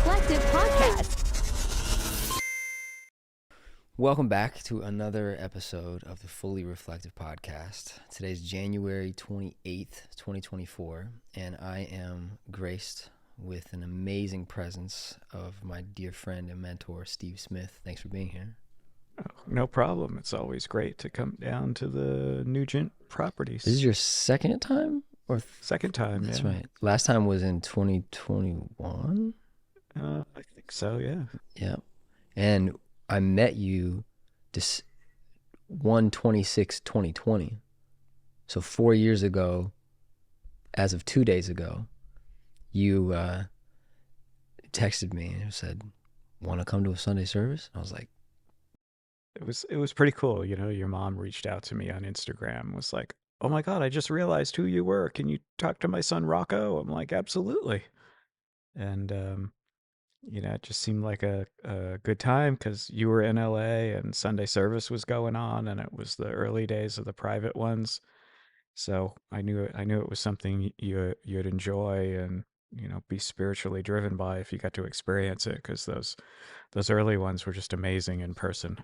Reflective Podcast. Welcome back to another episode of the Fully Reflective Podcast. Today's January 28th, 2024, and I am graced with an amazing presence of my dear friend and mentor, Steve Smith. Thanks for being here. Oh, no problem. It's always great to come down to the Nugent properties. This is your second time? Second time, That's yeah. right. Last time was in 2021? I think so, yeah. Yeah. And I met you just 1/26/2020. So 4 years ago, as of 2 days ago, you texted me and said, "Want to come to a Sunday service?" I was like, It was pretty cool. You know, your mom reached out to me on Instagram, was like, "Oh my God, I just realized who you were. Can you talk to my son Rocco?" I'm like, "Absolutely." And it just seemed like a good time because you were in LA and Sunday service was going on, and it was the early days of the private ones. So I knew it was something you'd enjoy and be spiritually driven by if you got to experience it, because those early ones were just amazing in person.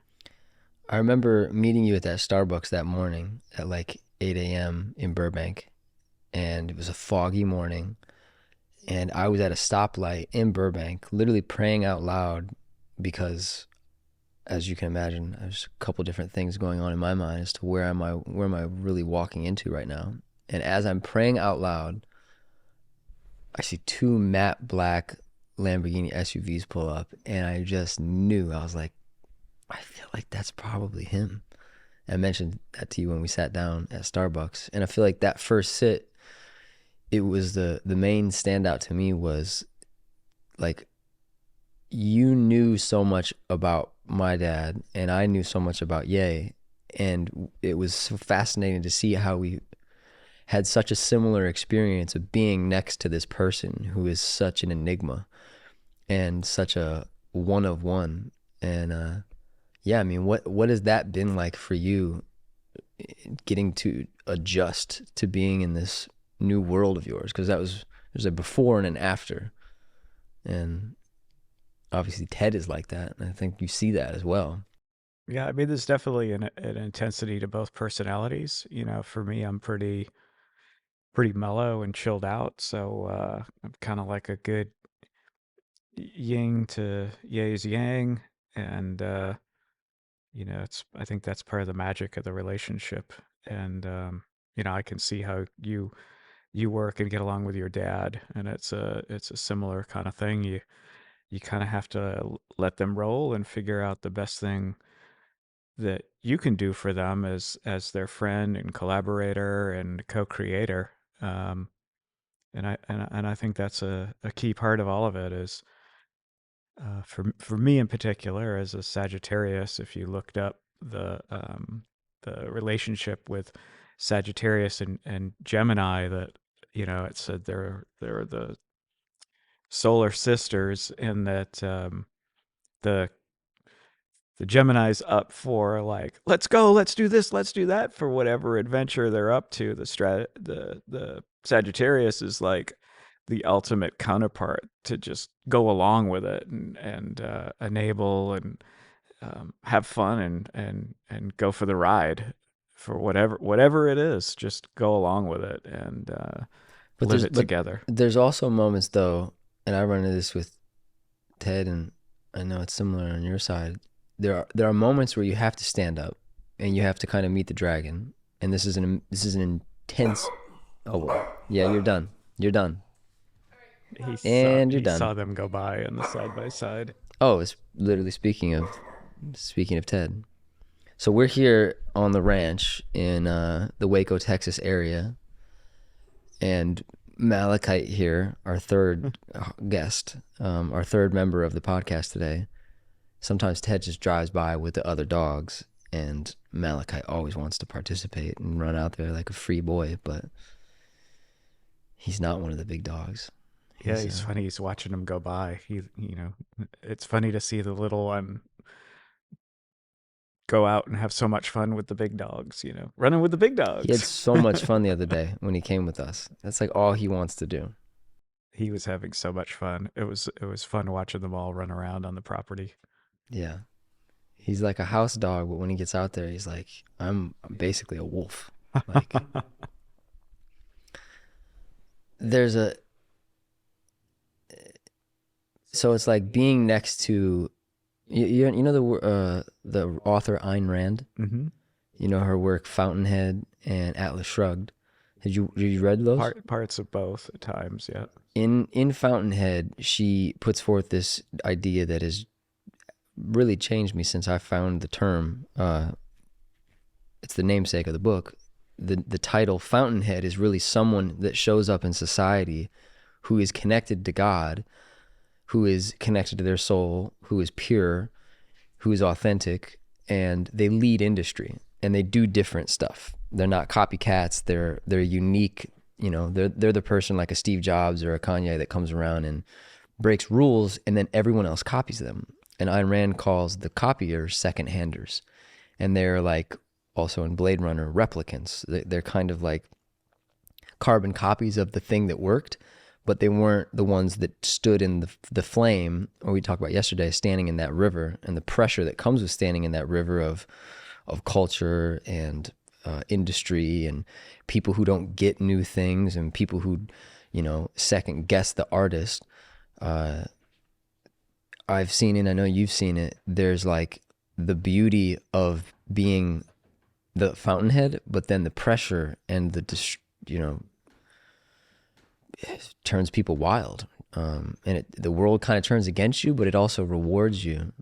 I remember meeting you at that Starbucks that morning at like 8 a.m. in Burbank, and it was a foggy morning, and I was at a stoplight in Burbank, literally praying out loud because, as you can imagine, there's a couple different things going on in my mind as to where am I really walking into right now. And as I'm praying out loud, I see two matte black Lamborghini SUVs pull up, and I just knew. I was like, I feel like that's probably him. I mentioned that to you when we sat down at Starbucks, and I feel like that first sit, it was the main standout to me was like, you knew so much about my dad and I knew so much about Ye, and it was so fascinating to see how we had such a similar experience of being next to this person who is such an enigma and such a one of one. And yeah, I mean, what has that been like for you, getting to adjust to being in this new world of yours? Because there's a before and an after, and obviously Ted is like that, and I think you see that as well. Yeah, I mean, there's definitely an intensity to both personalities. For me, I'm pretty mellow and chilled out, so I'm kind of like a good yin to Ye's yang, and I think that's part of the magic of the relationship. And I can see how you work and get along with your dad, and it's a similar kind of thing. You kind of have to let them roll and figure out the best thing that you can do for them as their friend and collaborator and co-creator. Um, and I think that's a key part of all of it is, for me in particular, as a Sagittarius. If you looked up the relationship with Sagittarius and Gemini, that it said they're the solar sisters, and that the the Gemini's up for, like, let's go, let's do this, let's do that, for whatever adventure they're up to. The Sagittarius is like the ultimate counterpart to just go along with it and enable and have fun and go for the ride for whatever it is. Just go along with it and live it together. There's also moments though, and I run into this with Ted, and I know it's similar on your side. There are moments where you have to stand up and you have to kind of meet the dragon, and this is an intense. Oh well, yeah, you're done. You're done. He saw them go by on the side by side. Oh, it's literally speaking of Ted. So we're here on the ranch in the Waco, Texas area, and Malachite here, our third guest, our third member of the podcast today. Sometimes Ted just drives by with the other dogs, and Malachite always wants to participate and run out there like a free boy, but he's not one of the big dogs. He's funny. He's watching them go by. It's funny to see the little one go out and have so much fun with the big dogs, running with the big dogs. He had so much fun the other day when he came with us. That's like all he wants to do. he was having so much fun. It was fun watching them all run around on the property. Yeah. He's like a house dog, but when he gets out there, he's like, I'm basically a wolf. Like there's a so it's like being next to you know the author Ayn Rand. Hmm. You know her work Fountainhead and Atlas Shrugged. Did you read those? Parts of both at times, yeah. In Fountainhead, she puts forth this idea that has really changed me since I found the term. It's the namesake of the book. The title Fountainhead is really someone that shows up in society who is connected to God, who is connected to their soul, who is pure, who is authentic, and they lead industry and they do different stuff. They're not copycats. They're unique. You know, they're the person like a Steve Jobs or a Kanye that comes around and breaks rules, and then everyone else copies them. And Ayn Rand calls the copiers second-handers, and they're like also in Blade Runner replicants. They're kind of like carbon copies of the thing that worked, but they weren't the ones that stood in the flame, or we talked about yesterday, standing in that river and the pressure that comes with standing in that river of culture and industry and people who don't get new things and people who, second guess the artist. I've seen it, I know you've seen it. There's like the beauty of being the fountainhead, but then the pressure and turns people wild. And the world kind of turns against you, but it also rewards you.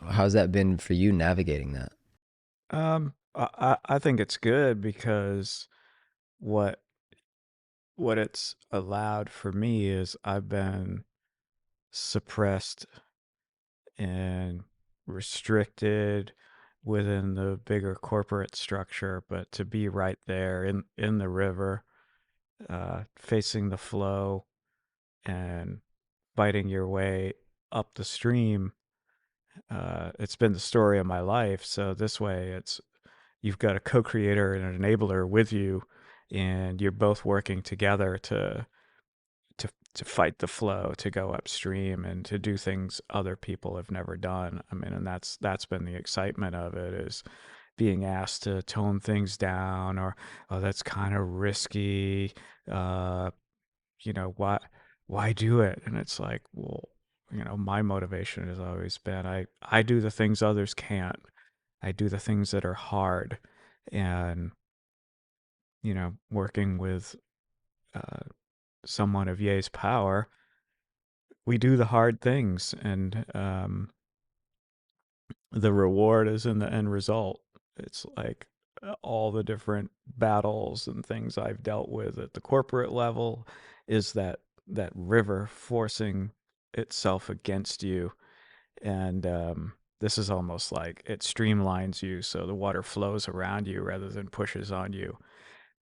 How's that been for you navigating that? I think it's good because what what it's allowed for me is I've been suppressed and restricted within the bigger corporate structure, but to be right there in the river, facing the flow and fighting your way up the stream, it's been the story of my life. So this way, it's you've got a co-creator and an enabler with you, and you're both working together to fight the flow, to go upstream, and to do things other people have never done. I mean, and that's been the excitement of it, is being asked to tone things down, or oh, that's kind of risky. Uh, why do it? And it's like, well, my motivation has always been I do the things others can't. I do the things that are hard, and working with uh, someone of Ye's power, we do the hard things, and the reward is in the end result. It's like all the different battles and things I've dealt with at the corporate level is that river forcing itself against you, and this is almost like it streamlines you so the water flows around you rather than pushes on you,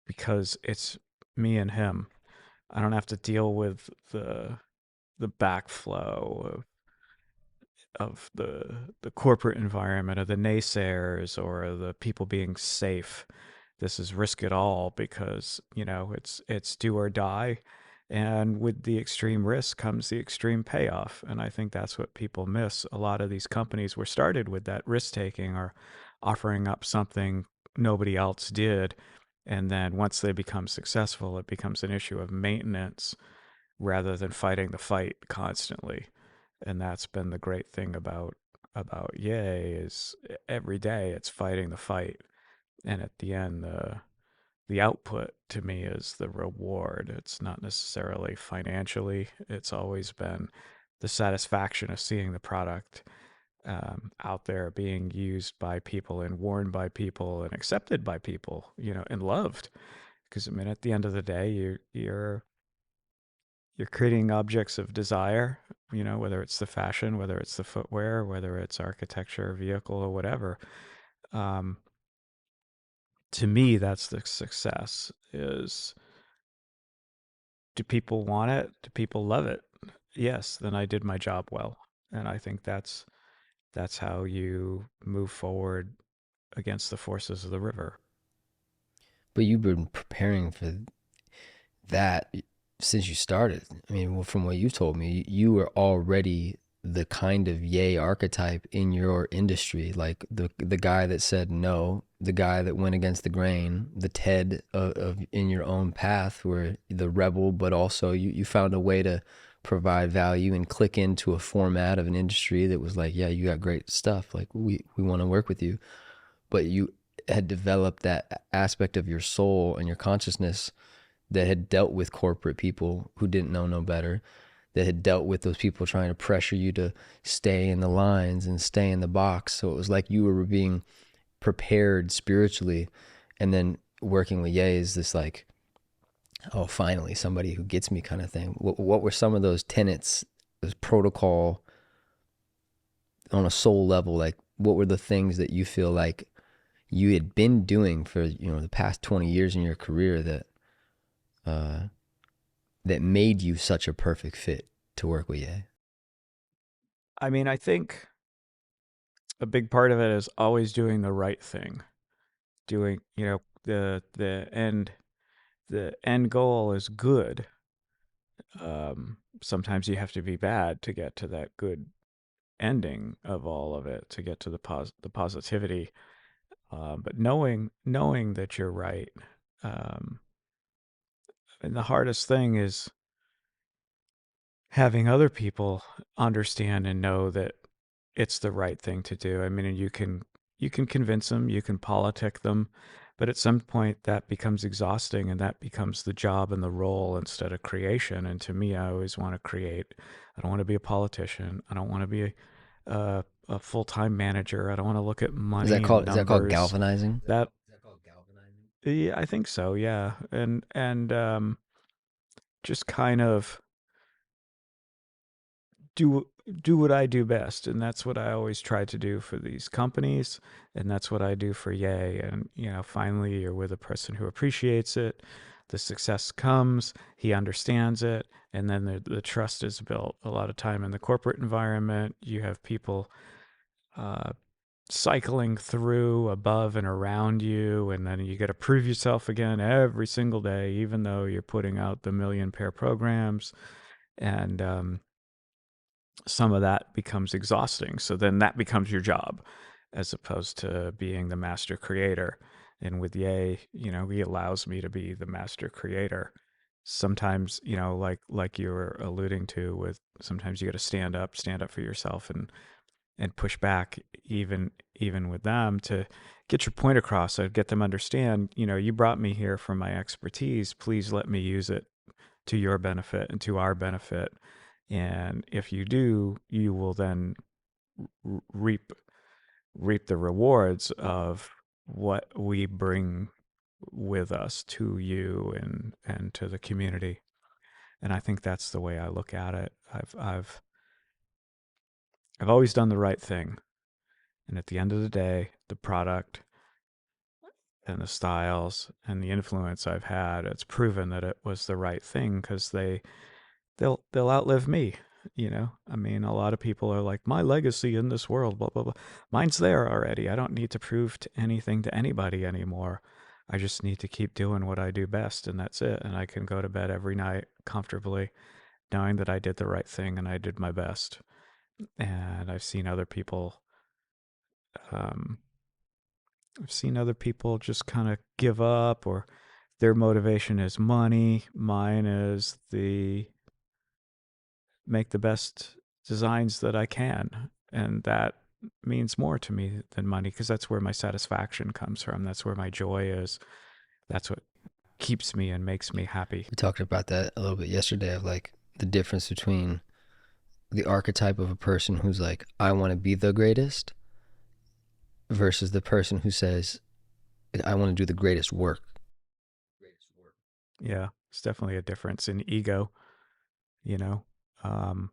because it's me and him. I don't have to deal with the backflow of the corporate environment, of the naysayers, or the people being safe. This is risk it all, because it's do or die, and with the extreme risk comes the extreme payoff. And I think that's what people miss. A lot of these companies were started with that risk taking, or offering up something nobody else did, and then once they become successful, it becomes an issue of maintenance rather than fighting the fight constantly. And that's been the great thing about Yay, is every day it's fighting the fight, and at the end, the output to me is the reward. It's not necessarily financially. It's always been the satisfaction of seeing the product out there being used by people and worn by people and accepted by people, and loved. Because I mean, at the end of the day, you're creating objects of desire, whether it's the fashion, whether it's the footwear, whether it's architecture, vehicle, or whatever. Um, to me, that's the success, is, do people want it? Do people love it? Yes, then I did my job well. And I think that's how you move forward against the forces of the river. But you've been preparing for that since you started. I mean, well, from what you told me, you were already the kind of yay archetype in your industry, like the guy that said no, the guy that went against the grain, the Ted of in your own path, where the rebel, but also you found a way to provide value and click into a format of an industry that was like, yeah, you got great stuff, like we want to work with you, but you had developed that aspect of your soul and your consciousness that had dealt with corporate people who didn't know no better, that had dealt with those people trying to pressure you to stay in the lines and stay in the box. So it was like you were being prepared spiritually, and then working with Ye is this like, oh, finally somebody who gets me kind of thing. What were some of those tenets, those protocol on a soul level? Like, what were the things that you feel like you had been doing for, the past 20 years in your career that uh, that made you such a perfect fit to work with Ye? I mean, I think a big part of it is always doing the right thing. Doing, the end goal is good. Sometimes you have to be bad to get to that good ending of all of it, to get to the positivity. But knowing that you're right, um, and the hardest thing is having other people understand and know that it's the right thing to do. I mean, you can convince them, you can politic them, but at some point that becomes exhausting, and that becomes the job and the role instead of creation. And to me, I always want to create. I don't want to be a politician. I don't want to be a full-time manager. I don't want to look at money and Is that called numbers. galvanizing? That Yeah, I think so. Yeah, and just kind of do do what I do best, and that's what I always try to do for these companies, and that's what I do for Yay. And finally, you're with a person who appreciates it. The success comes, he understands it, and then the trust is built. A lot of time in the corporate environment, you have people uh, cycling through above and around you, and then you got to prove yourself again every single day, even though you're putting out the million pair programs. And some of that becomes exhausting. So then that becomes your job as opposed to being the master creator. And with Ye, he allows me to be the master creator. Sometimes, like you were alluding to, with sometimes you got to stand up for yourself, and push back, even with them, to get your point across. So get them understand, you brought me here for my expertise. Please let me use it to your benefit and to our benefit. And if you do, you will then reap the rewards of what we bring with us to you and to the community. And I think that's the way I look at it. I've always done the right thing. And at the end of the day, the product and the styles and the influence I've had, it's proven that it was the right thing, because they'll outlive me. I mean, a lot of people are like, my legacy in this world, blah blah blah. Mine's there already. I don't need to prove anything to anybody anymore. I just need to keep doing what I do best, and that's it. And I can go to bed every night comfortably, knowing that I did the right thing and I did my best. And um, I've seen other people just kind of give up, or their motivation is money. Mine is the make the best designs that I can. And that means more to me than money, because that's where my satisfaction comes from. That's where my joy is. That's what keeps me and makes me happy. We talked about that a little bit yesterday, of like the difference between the archetype of a person who's like, I want to be the greatest, versus the person who says, I want to do the greatest work. Yeah, it's definitely a difference in ego, you know. Um,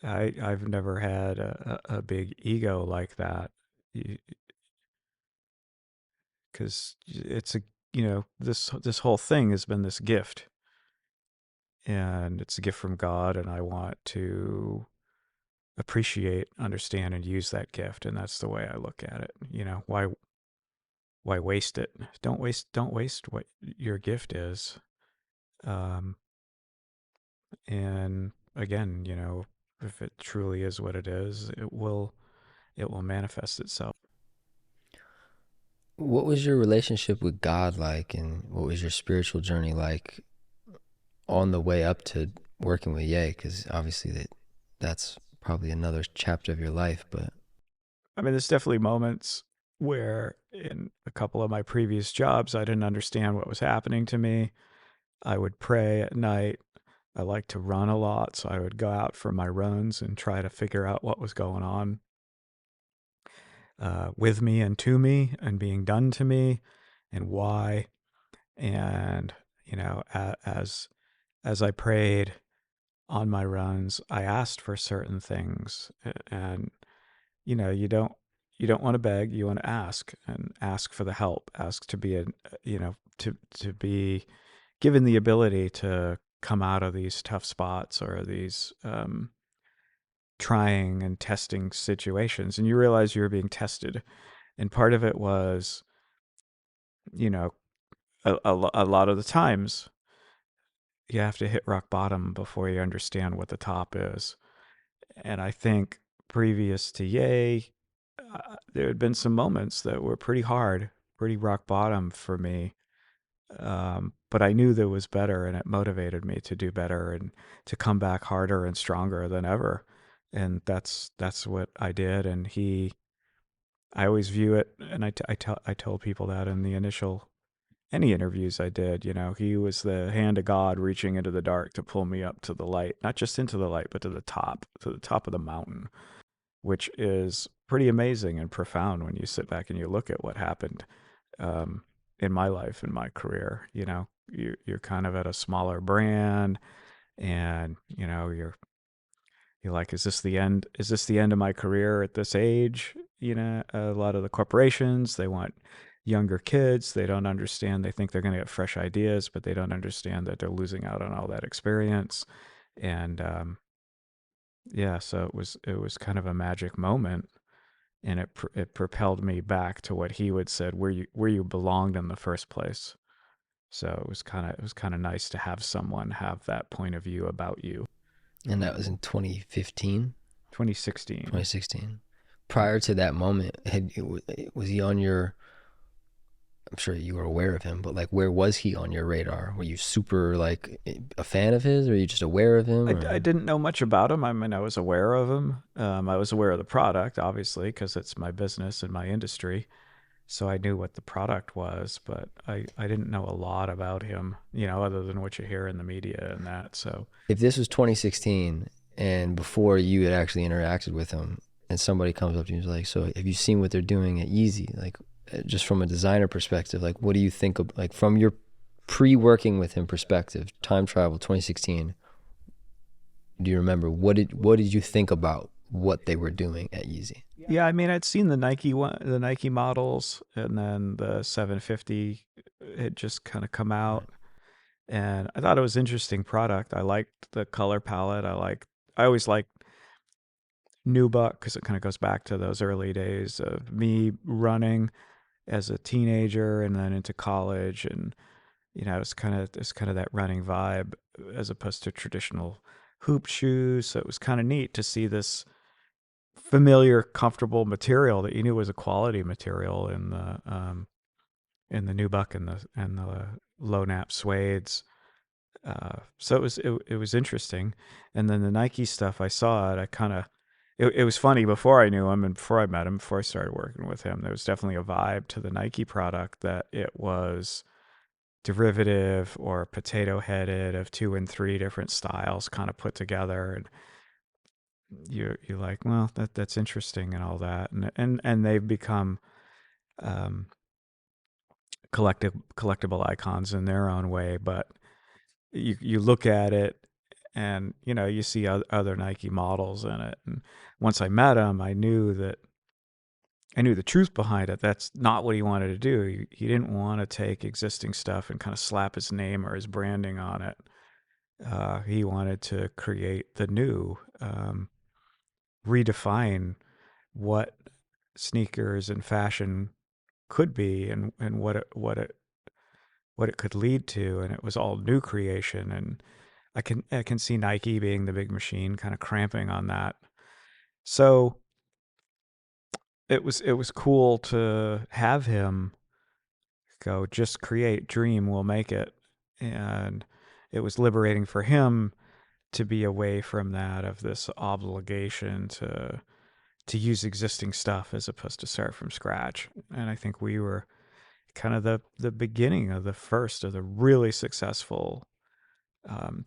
I've never had a big ego like that, because it's a this whole thing has been this gift, and it's a gift from God, and I want to appreciate, understand, and use that gift. And that's the way I look at it. Why waste it? Don't waste what your gift is. Um, and again, if it truly is what it is, it will manifest itself. What was your relationship with God like, and what was your spiritual journey like on the way up to working with Ye? Because obviously that's probably another chapter of your life, but I mean, there's definitely moments where in a couple of my previous jobs, I didn't understand what was happening to me. I would pray at night. I like to run a lot, so I would go out for my runs and try to figure out what was going on with me and to me and being done to me and why. And as I prayed on my runs, I asked for certain things, and you know, you don't want to beg, you want to ask and ask for the help, ask to be to be given the ability to come out of these tough spots or these trying and testing situations, and you realize you're being tested. And part of it was, you know, a lot of the times you have to hit rock bottom before you understand what the top is. And I think previous to Yay, there had been some moments that were pretty hard, pretty rock bottom for me. But I knew there was better, and it motivated me to do better and to come back harder and stronger than ever. And that's what I did. And I always view it, and I told people that in the initial any interviews I did. He was the hand of God reaching into the dark to pull me up to the light, not just into the light, but to the top of the mountain, which is pretty amazing and profound when you sit back and you look at what happened um, in my life, in my career. You're kind of at a smaller brand, and you're like, is this the end? Is this the end of my career at this age? A lot of the corporations, they want younger kids. They don't understand. They think they're going to get fresh ideas, but they don't understand that they're losing out on all that experience. And yeah, so it was kind of a magic moment, and it propelled me back to what he would said, where you belonged in the first place. So it was kind of nice to have someone have that point of view about you. and that was in 2015, 2016. 2016. Prior to that moment, was he on your? I'm sure you were aware of him, but like, where was he on your radar? Were you super like a fan of his, or are you just aware of him? I Or didn't know much about him. I mean, I was aware of him. I was aware of the product, obviously, because it's my business and my industry. So I knew what the product was, but I didn't know a lot about him, other than what you hear in the media and that. So if this was 2016 and before you had actually interacted with him, and somebody comes up to you and is like, "So have you seen what they're doing at Yeezy?" Like, just from a designer perspective, like, what do you think of, like, from your pre-working with him perspective, time travel 2016? Do you remember what did you think about what they were doing at Yeezy? yeah, I mean, I'd seen the Nike models, and then the 750 had just kind of come Right. out, and I thought it was interesting product. I liked the color palette. I always liked Nubuck because it kind of goes back to those early days of me running as a teenager and then into college, and it's kind of that running vibe as opposed to traditional hoop shoes. So it was kind of neat to see this familiar, comfortable material that you knew was a quality material in the Nubuck and the low nap suedes. So it was interesting. And then the Nike stuff, I saw it. It was funny before I knew him and before I met him, before I started working with him. There was definitely a vibe to the Nike product that it was derivative or potato headed of two and three different styles kind of put together. And you're like, well, that's interesting and all that. And they've become um, collectible icons in their own way. But you look at it, and you see other Nike models in it. And once I met him, I knew the truth behind it. That's not what he wanted to do. He didn't want to take existing stuff and kind of slap his name or his branding on it. He wanted to create the new, redefine what sneakers and fashion could be, and what it what it could lead to, and it was all new creation. And I can see Nike being the big machine, kind of cramping on that. So it was cool to have him go, just create, dream, we'll make it. And it was liberating for him to be away from that, of this obligation to use existing stuff as opposed to start from scratch. And I think we were kind of the beginning of the first of the really successful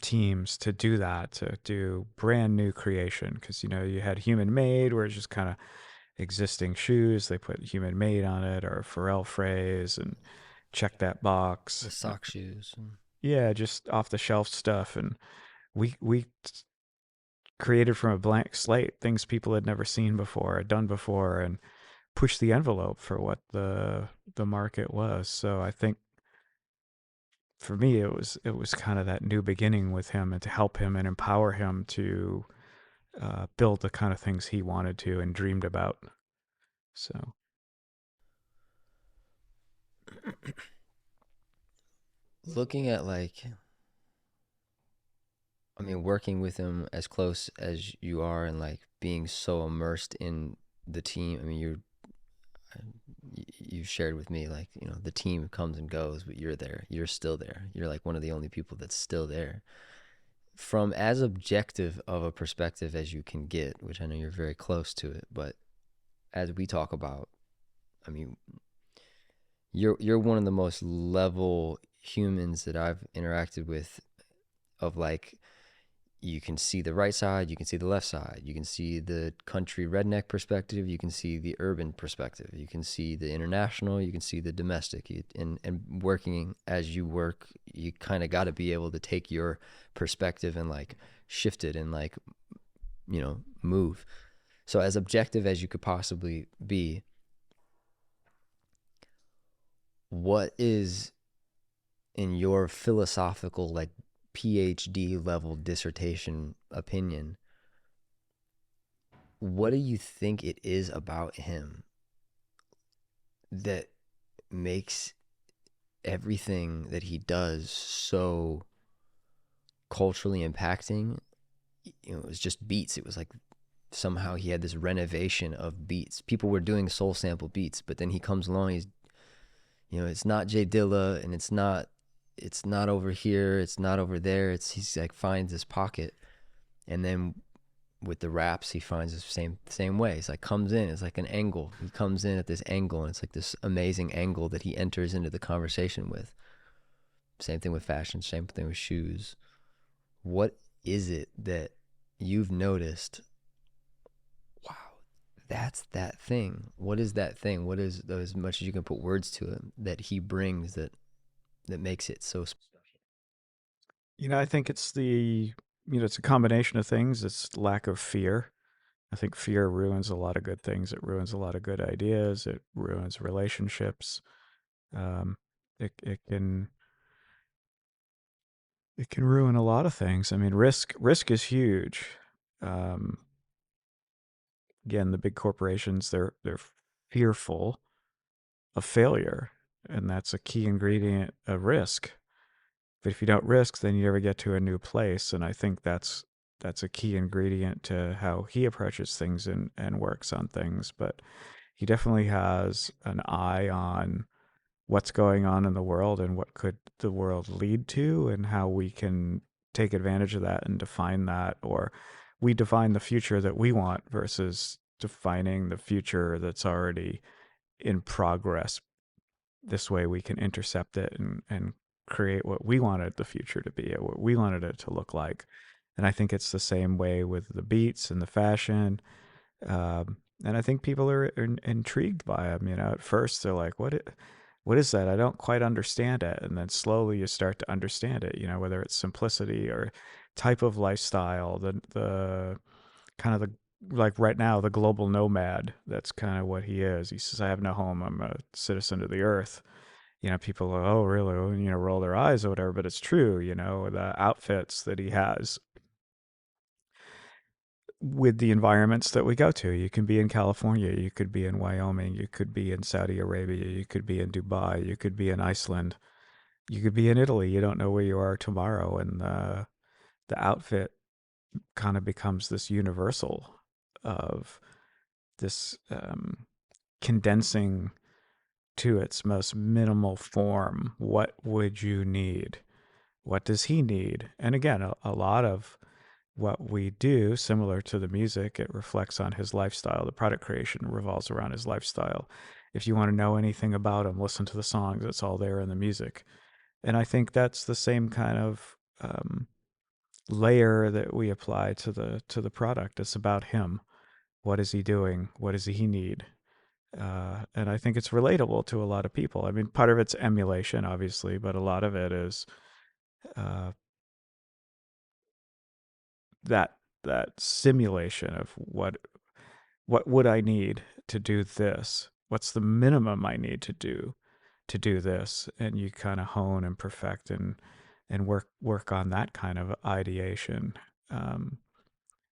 teams to do that, to do brand new creation. Because you had human made, where it's just kind of existing shoes. They put human made on it, or Pharrell phrase, and check that The box. sock shoes. Yeah, just off the shelf stuff. And we created from a blank slate things people had never seen before, done before, and pushed the envelope for what the market was. So I think for me it was kind of that new beginning with him, and to help him and empower him to build the kind of things he wanted to and dreamed about. So Looking at like, I mean, working with him as close as you are, and like being so immersed in the team. I mean, you've shared with me, like, the team comes and goes, but you're there. You're still there. You're like one of the only people that's still there. From as objective of a perspective as you can get, which I know you're very close to it, but as we talk about, I mean, you're one of the most level humans that I've interacted with, of like, you can see the right side, you can see the left side, you can see the country redneck perspective, you can see the urban perspective, you can see the international, you can see the domestic. And working as you work, you kind of got to be able to take your perspective and like shift it and like, move. So as objective as you could possibly be, what is, in your philosophical, like, PhD level dissertation opinion, what do you think it is about him that makes everything that he does so culturally impacting? It was just beats. It was like somehow he had this renovation of beats. People were doing soul sample beats, but then he comes along, it's not Jay Dilla, and it's not over here, it's not over there. He's like finds his pocket, and then with the raps, he finds the same way. It's like comes in, it's like an angle. He comes in at this angle, and it's like this amazing angle that he enters into the conversation with. Same thing with fashion, same thing with shoes. What is it that you've noticed? Wow, that's that thing. What is that thing? What is, as much as you can put words to it, that he brings that makes it so special? I think it's a combination of things. It's lack of fear. I think fear ruins a lot of good things. It ruins a lot of good ideas. It ruins relationships. Um, it can ruin a lot of things. I mean, risk is huge. Um, Again, the big corporations, they're fearful of failure, and that's a key ingredient of risk. But if you don't risk, then you never get to a new place. And I think that's a key ingredient to how he approaches things and works on things. But he definitely has an eye on what's going on in the world and what could the world lead to, and how we can take advantage of that and define that, or we define the future that we want versus defining the future that's already in progress. This way we can intercept it and create what we wanted the future to be, or what we wanted it to look like. And I think it's the same way with the beats and the fashion. And I think people are intrigued by them. At first they're like, what is that? I don't quite understand it. And then slowly you start to understand it, whether it's simplicity or type of lifestyle, the kind of the, like right now, the global nomad. That's kind of what he is. He says, I have no home. I'm a citizen of the earth. People are, oh, really? Well, roll their eyes or whatever, but it's true. The outfits that he has with the environments that we go to. You can be in California, you could be in Wyoming, you could be in Saudi Arabia, you could be in Dubai, you could be in Iceland. you could be in Italy. You don't know where you are tomorrow, and the outfit kind of becomes this universal of this condensing to its most minimal form. What would you need? What does he need? And again, a lot of what we do, similar to the music, it reflects on his lifestyle. The product creation revolves around his lifestyle. If you want to know anything about him, listen to the songs. It's all there in the music. And I think that's the same kind of layer that we apply to the product. It's about him. What is he doing? What does he need? And I think it's relatable to a lot of people. I mean, part of it's emulation, obviously, but a lot of it is uh, that that simulation of what would I need to do this? What's the minimum I need to do this? And you kind of hone and perfect and work on that kind of ideation, um,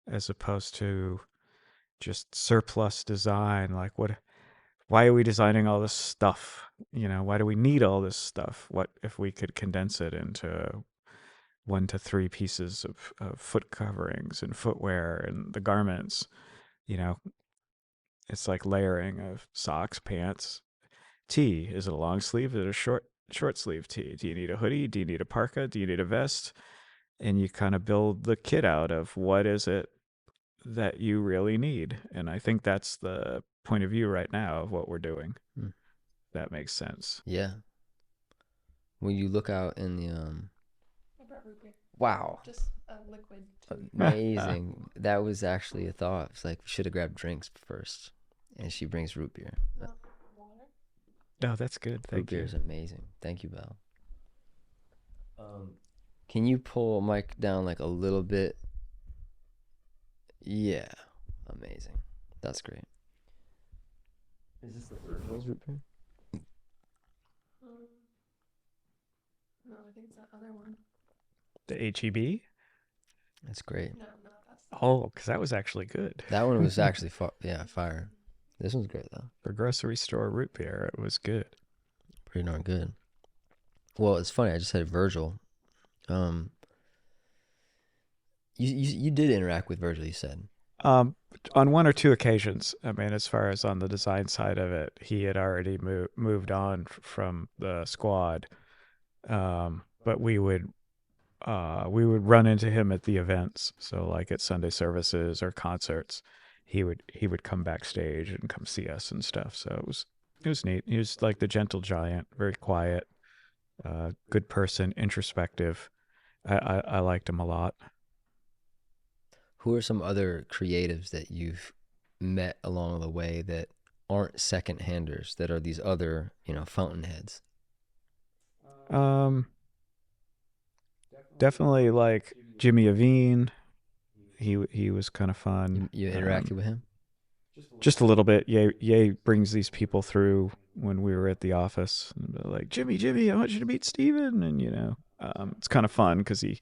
as opposed to just surplus design. Like what? Why are we designing all this stuff? You know, why do we need all this stuff? What if we could condense it into 1 to 3 pieces of foot coverings and footwear and the garments? You know, it's like layering of socks, pants, tee. Is it a long sleeve? Is it a short sleeve tee? Do you need a hoodie? Do you need a parka? Do you need a vest? And you kind of build the kit out of what is it that you really need. And I think that's the point of view right now of what we're doing. Hmm. That makes sense. Yeah. When you look out in the I brought root beer. wow, Just a liquid. amazing. That was actually a thought. It's like we should have grabbed drinks first, and she brings root beer. Not water. No, that's good. Root Thank beer you. is amazing. Thank you, Belle. Can you pull Mike down like a little bit? Yeah, amazing. That's great. Is this the Virgil's root beer? Um, no, I think it's that other one. The HEB? That's great. No, not that's. Oh, because that was actually good. That one was actually fire. This one's great though. For grocery store root beer, it was good. Pretty darn good. Well, it's funny. I just had Virgil. You did interact with Virgil. You said. On 1 or 2 occasions, I mean, as far as on the design side of it, he had already moved on from the squad. But we would run into him at the events. So like at Sunday services or concerts, he would come backstage and come see us and stuff. So it was neat. He was like the gentle giant, very quiet, good person, introspective. I liked him a lot. Who are some other creatives that you've met along the way that aren't second handers, that are these other, fountainheads? Definitely like Jimmy Iovine. He was kind of fun. You interacted with him? Just a little bit. Ye brings these people through when we were at the office. And they're like, Jimmy, I want you to meet Steven. And, it's kind of fun because he,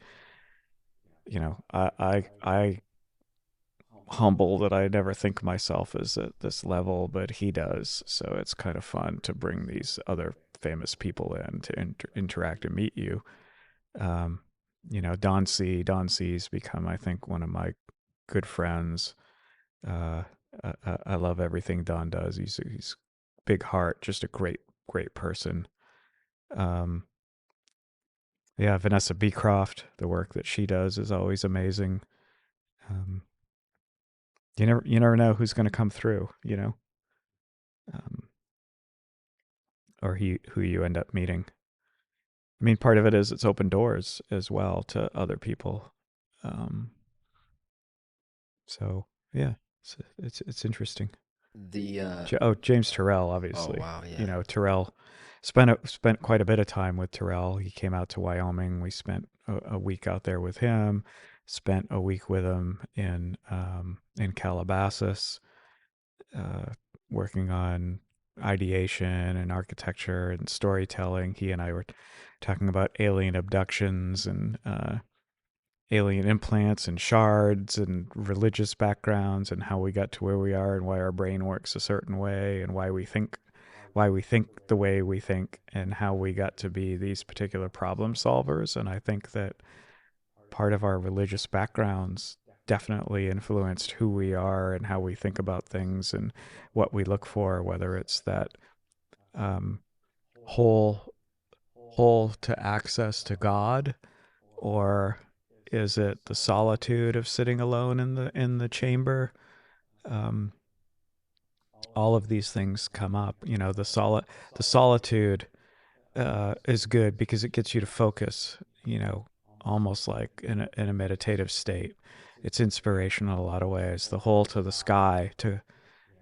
I humble that I never think of myself as at this level, but he does. So it's kind of fun to bring these other famous people in to interact and meet you. Don C's become, I think, one of my good friends. I love everything Don does. He's big heart, just a great person. Yeah, Vanessa Beecroft, the work that she does is always amazing. You never know who's going to come through, or who you end up meeting. I mean, part of it is it's open doors as well to other people. So yeah, it's interesting. James Turrell, obviously. Oh wow, yeah. Turrell spent quite a bit of time with Turrell. He came out to Wyoming. We spent a week out there with him. Spent a week with him in Calabasas, working on ideation and architecture and storytelling. He and I were talking about alien abductions and alien implants and shards and religious backgrounds and how we got to where we are and why our brain works a certain way and why we think why we think the way we think and how we got to be these particular problem solvers. And I think that part of our religious backgrounds definitely influenced who we are and how we think about things and what we look for, whether it's that um, whole to access to God, or is it the solitude of sitting alone in the chamber? Um, all of these things come up. You know, the solitude is good because it gets you to focus. You know, almost like in a meditative state. It's inspirational in a lot of ways. The whole to the sky, to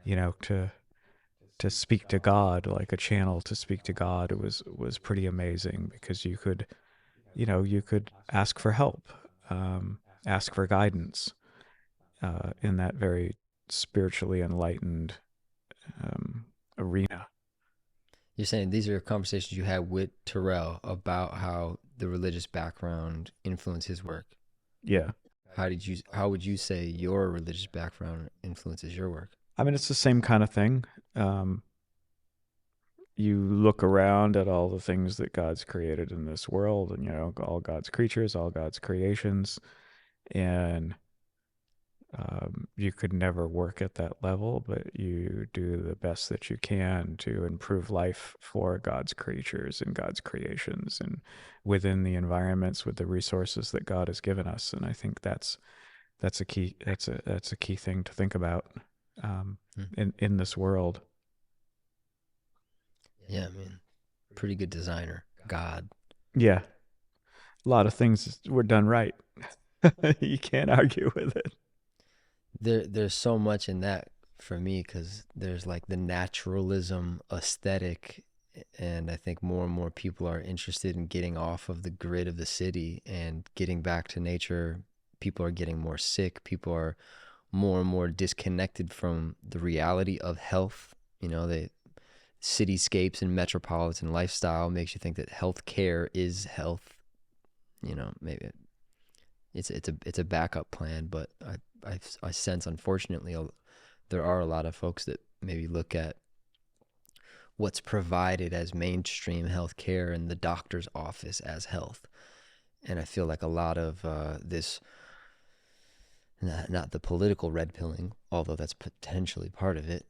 you know, to speak to God, like a channel to speak to God, it was pretty amazing because you could, you know, you could ask for help, ask for guidance in that very spiritually enlightened arena. You're saying these are conversations you had with Terrell about how the religious background influenced his work. Yeah. How would you say your religious background influences your work? I mean, it's the same kind of thing. You look around at all the things that God's created in this world, and you know, all God's creatures, all God's creations, and you could never work at that level, but you do the best that you can to improve life for God's creatures and God's creations, and within the environments with the resources that God has given us. And I think that's a key thing to think about in this world. Yeah, I mean, pretty good designer, God. Yeah, a lot of things were done right. You can't argue with it. There's so much in that for me, because there's like the naturalism aesthetic, and I think more and more people are interested in getting off of the grid of the city and getting back to nature. People are getting more sick. People are more and more disconnected from the reality of health. You know, the cityscapes and metropolitan lifestyle makes you think that health care is health. You know, maybe it's a backup plan, but I sense, unfortunately, there are a lot of folks that maybe look at what's provided as mainstream health care in the doctor's office as health. And I feel like a lot of this, not the political red pilling, although that's potentially part of it,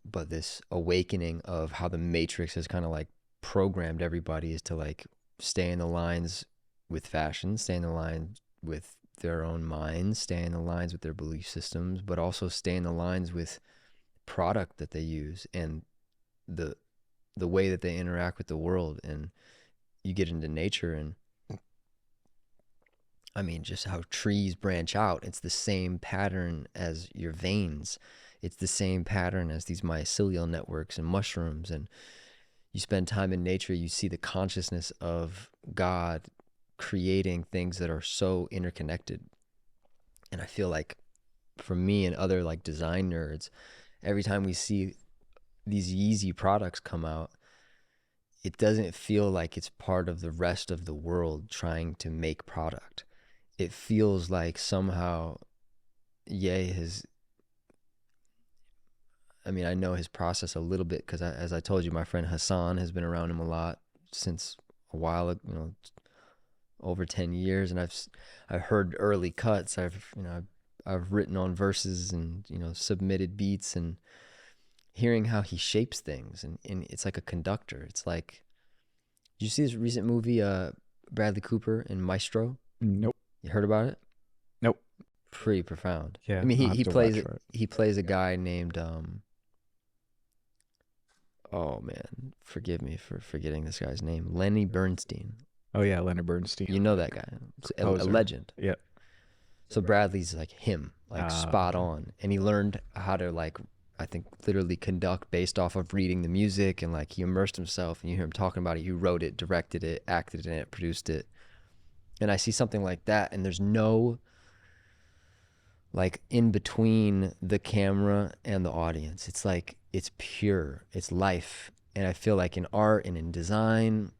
but this awakening of how the Matrix has kind of like programmed everybody is to like stay in the lines with fashion, stay in the line with their own minds, stay in the lines with their belief systems, but also stay in the lines with product that they use and the way that they interact with the world. And you get into nature, and I mean, just how trees branch out, it's the same pattern as your veins. It's the same pattern as these mycelial networks and mushrooms. And you spend time in nature, you see the consciousness of God creating things that are so interconnected. And I feel like for me and other like design nerds, every time we see these Yeezy products come out, it doesn't feel like it's part of the rest of the world trying to make product. It feels like somehow Ye has, I mean, I know his process a little bit because as I told you, my friend Hassan has been around him a lot since a while, you know, over 10 years. And I've heard early cuts. I've written on verses and, you know, submitted beats, and hearing how he shapes things. And it's like a conductor. It's like, did you see this recent movie, Bradley Cooper and Maestro? Nope. You heard about it? Nope. Pretty profound. Yeah. I mean, I'll have he to plays watch for it. he plays a guy named oh man, forgive me for forgetting this guy's name. Lenny Bernstein. Oh yeah, Leonard Bernstein. You know that guy. It's a Composer. legend. Yeah. So Bradley's like him, like spot okay. on. And he learned how to like, I think, literally conduct based off of reading the music, and like he immersed himself, and you hear him talking about it. He wrote it, directed it, acted in it, produced it. And I see something like that, and there's no like in between the camera and the audience. It's like, it's pure, it's life. And I feel like in art and in design,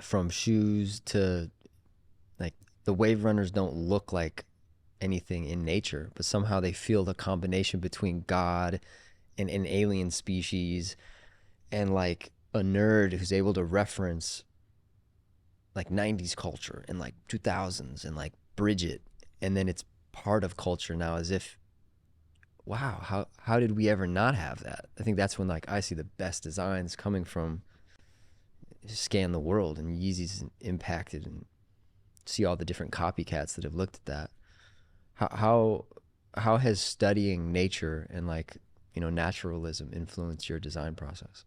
from shoes to like the wave runners don't look like anything in nature, but somehow they feel the combination between God and an alien species and like a nerd who's able to reference like 90s culture and like 2000s and like Bridget, and then it's part of culture now, as if, wow, how did we ever not have that? I think that's when like I see the best designs coming from. Scan the world, and Yeezy's impacted, and see all the different copycats that have looked at that. How has studying nature and like, naturalism influenced your design process?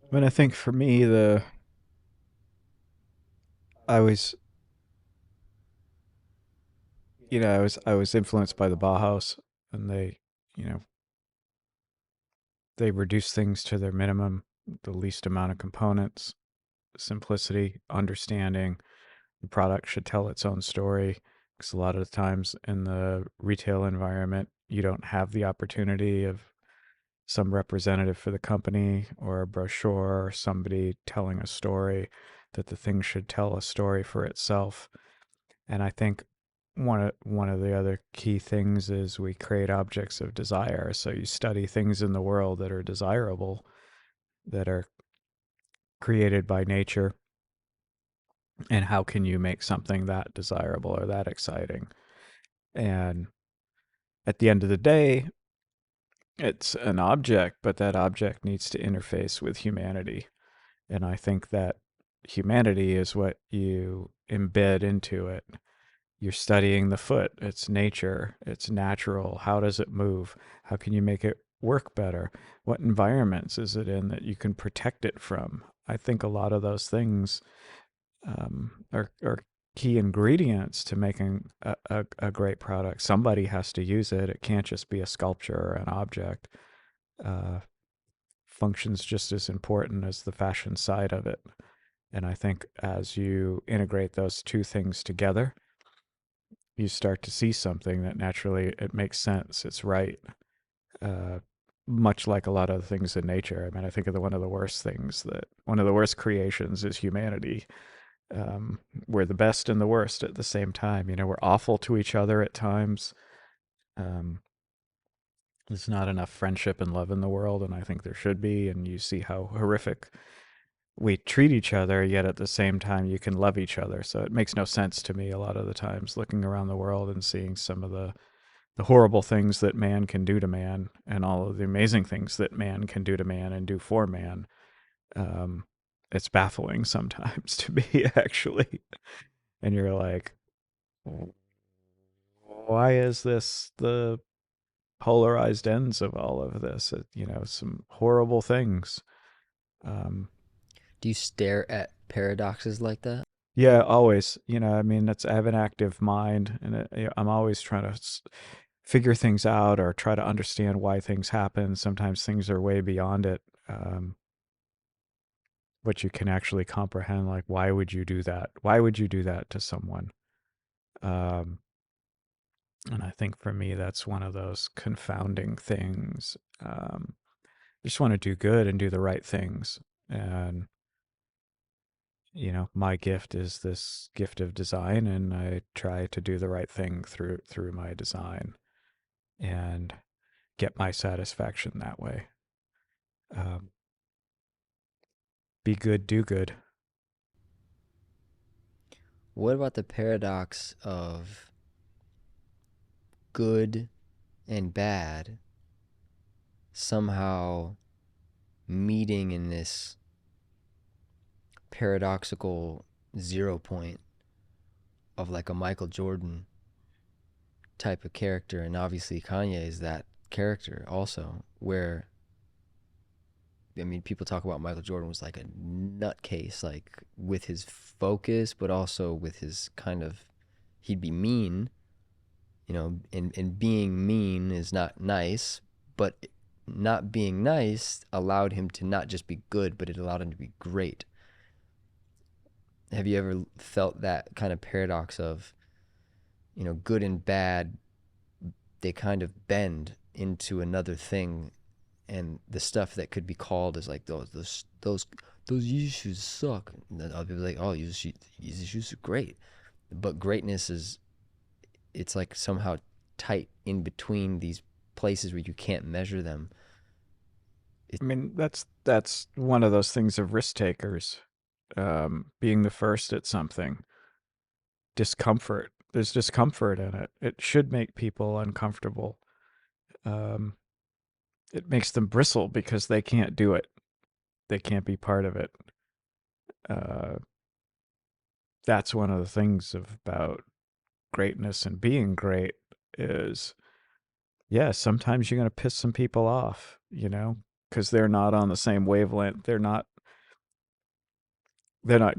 I mean, I think for me, I was, I was influenced by the Bauhaus, and you know, they reduce things to their minimum, the least amount of components, simplicity, understanding. The product should tell its own story, because a lot of the times in the retail environment, you don't have the opportunity of some representative for the company or a brochure or somebody telling a story, that the thing should tell a story for itself. And I think one of the other key things is we create objects of desire. So you study things in the world that are desirable, that are created by nature, and how can you make something that desirable or that exciting? And at the end of the day, it's an object, but that object needs to interface with humanity. And I think that humanity is what you embed into it. You're studying the foot, it's nature, it's natural. How does it move? How can you make it work better? What environments is it in that you can protect it from? I think a lot of those things are key ingredients to making a great product. Somebody has to use it. It can't just be a sculpture or an object. Uh, Function's just as important as the fashion side of it. And I think as you integrate those two things together, you start to see something that naturally it makes sense. It's right. Uh, Much like a lot of things in nature. I mean, I think of one of the worst things, that one of the worst creations is humanity. We're the best and the worst at the same time. We're awful to each other at times. Um, there's not enough friendship and love in the world, and I think there should be. And you see how horrific we treat each other, yet at the same time you can love each other. So it makes no sense to me a lot of the times, looking around the world and seeing some of the horrible things that man can do to man, and all of the amazing things that man can do to man and do for man. Um, it's baffling sometimes to me, actually. And you're like, why is this the polarized ends of all of this? Some horrible things. Um, Do you stare at paradoxes like that? yeah, always. I mean, I have an active mind, and I'm always trying to figure things out or try to understand why things happen. Sometimes things are way beyond it. What you can actually comprehend, like, why would you do that? Why would you do that to someone? Um, and I think for me, that's one of those confounding things. I just want to do good and do the right things. And, my gift is this gift of design, and I try to do the right thing through my design and get my satisfaction that way. Um, be good, do good. What about the paradox of good and bad somehow meeting in this paradoxical 0 point of like a Michael Jordan type of character? And obviously Kanye is that character also, where, I mean, people talk about Michael Jordan was like a nutcase, like with his focus, but also with his kind of, he'd be mean, and being mean is not nice, but not being nice allowed him to not just be good, but it allowed him to be great. Have you ever felt that kind of paradox of, good and bad, they kind of bend into another thing, and the stuff that could be called as like those Yeezy shoes suck, and then other people are like, oh, Yeezy shoes are great, but greatness is, it's like somehow tight in between these places where you can't measure them. I mean, that's one of those things of risk takers, being the first at something. Discomfort. There's discomfort in it. It should make people uncomfortable. Um, it makes them bristle because they can't do it. They can't be part of it. Uh, that's one of the things about greatness and being great is, yeah, sometimes you're going to piss some people off, because they're not on the same wavelength. They're not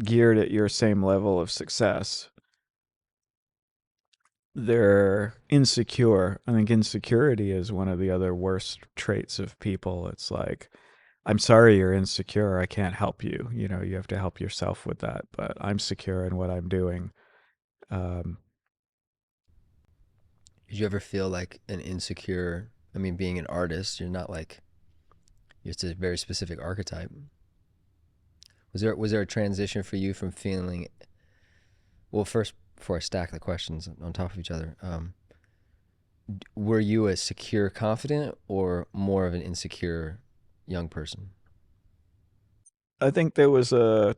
geared at your same level of success. They're insecure. I think insecurity is one of the other worst traits of people. It's like, I'm sorry you're insecure. I can't help you. You have to help yourself with that. But I'm secure in what I'm doing. Um, Did you ever feel like an insecure? I mean, being an artist, you're not like it's a very specific archetype. Was there a transition for you from feeling? Well, first, before I stack the questions on top of each other, were you a secure, confident, or more of an insecure young person? I think there was a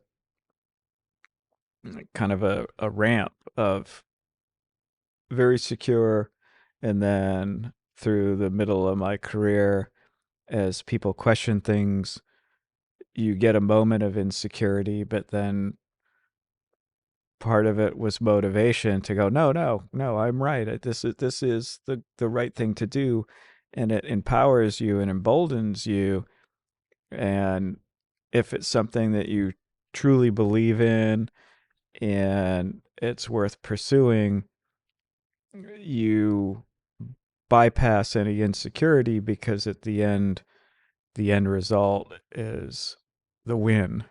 kind of a ramp of very secure, and then through the middle of my career, as people question things, you get a moment of insecurity, but then part of it was motivation to go, no, no, no, I'm right. This is the right thing to do, and it empowers you and emboldens you. And if it's something that you truly believe in and it's worth pursuing, you bypass any insecurity because at the end result is the win.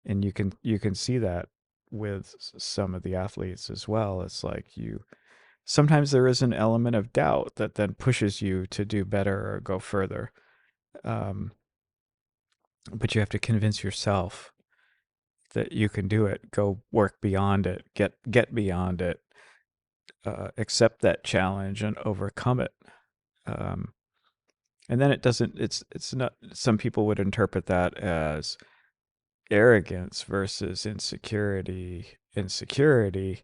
And you can see that with some of the athletes as well. It's like sometimes there is an element of doubt that then pushes you to do better or go further. Um, but you have to convince yourself that you can do it. Go work beyond it. Get beyond it. Accept that challenge and overcome it. Um, and then it doesn't. It's not. Some people would interpret that as arrogance versus insecurity. Insecurity,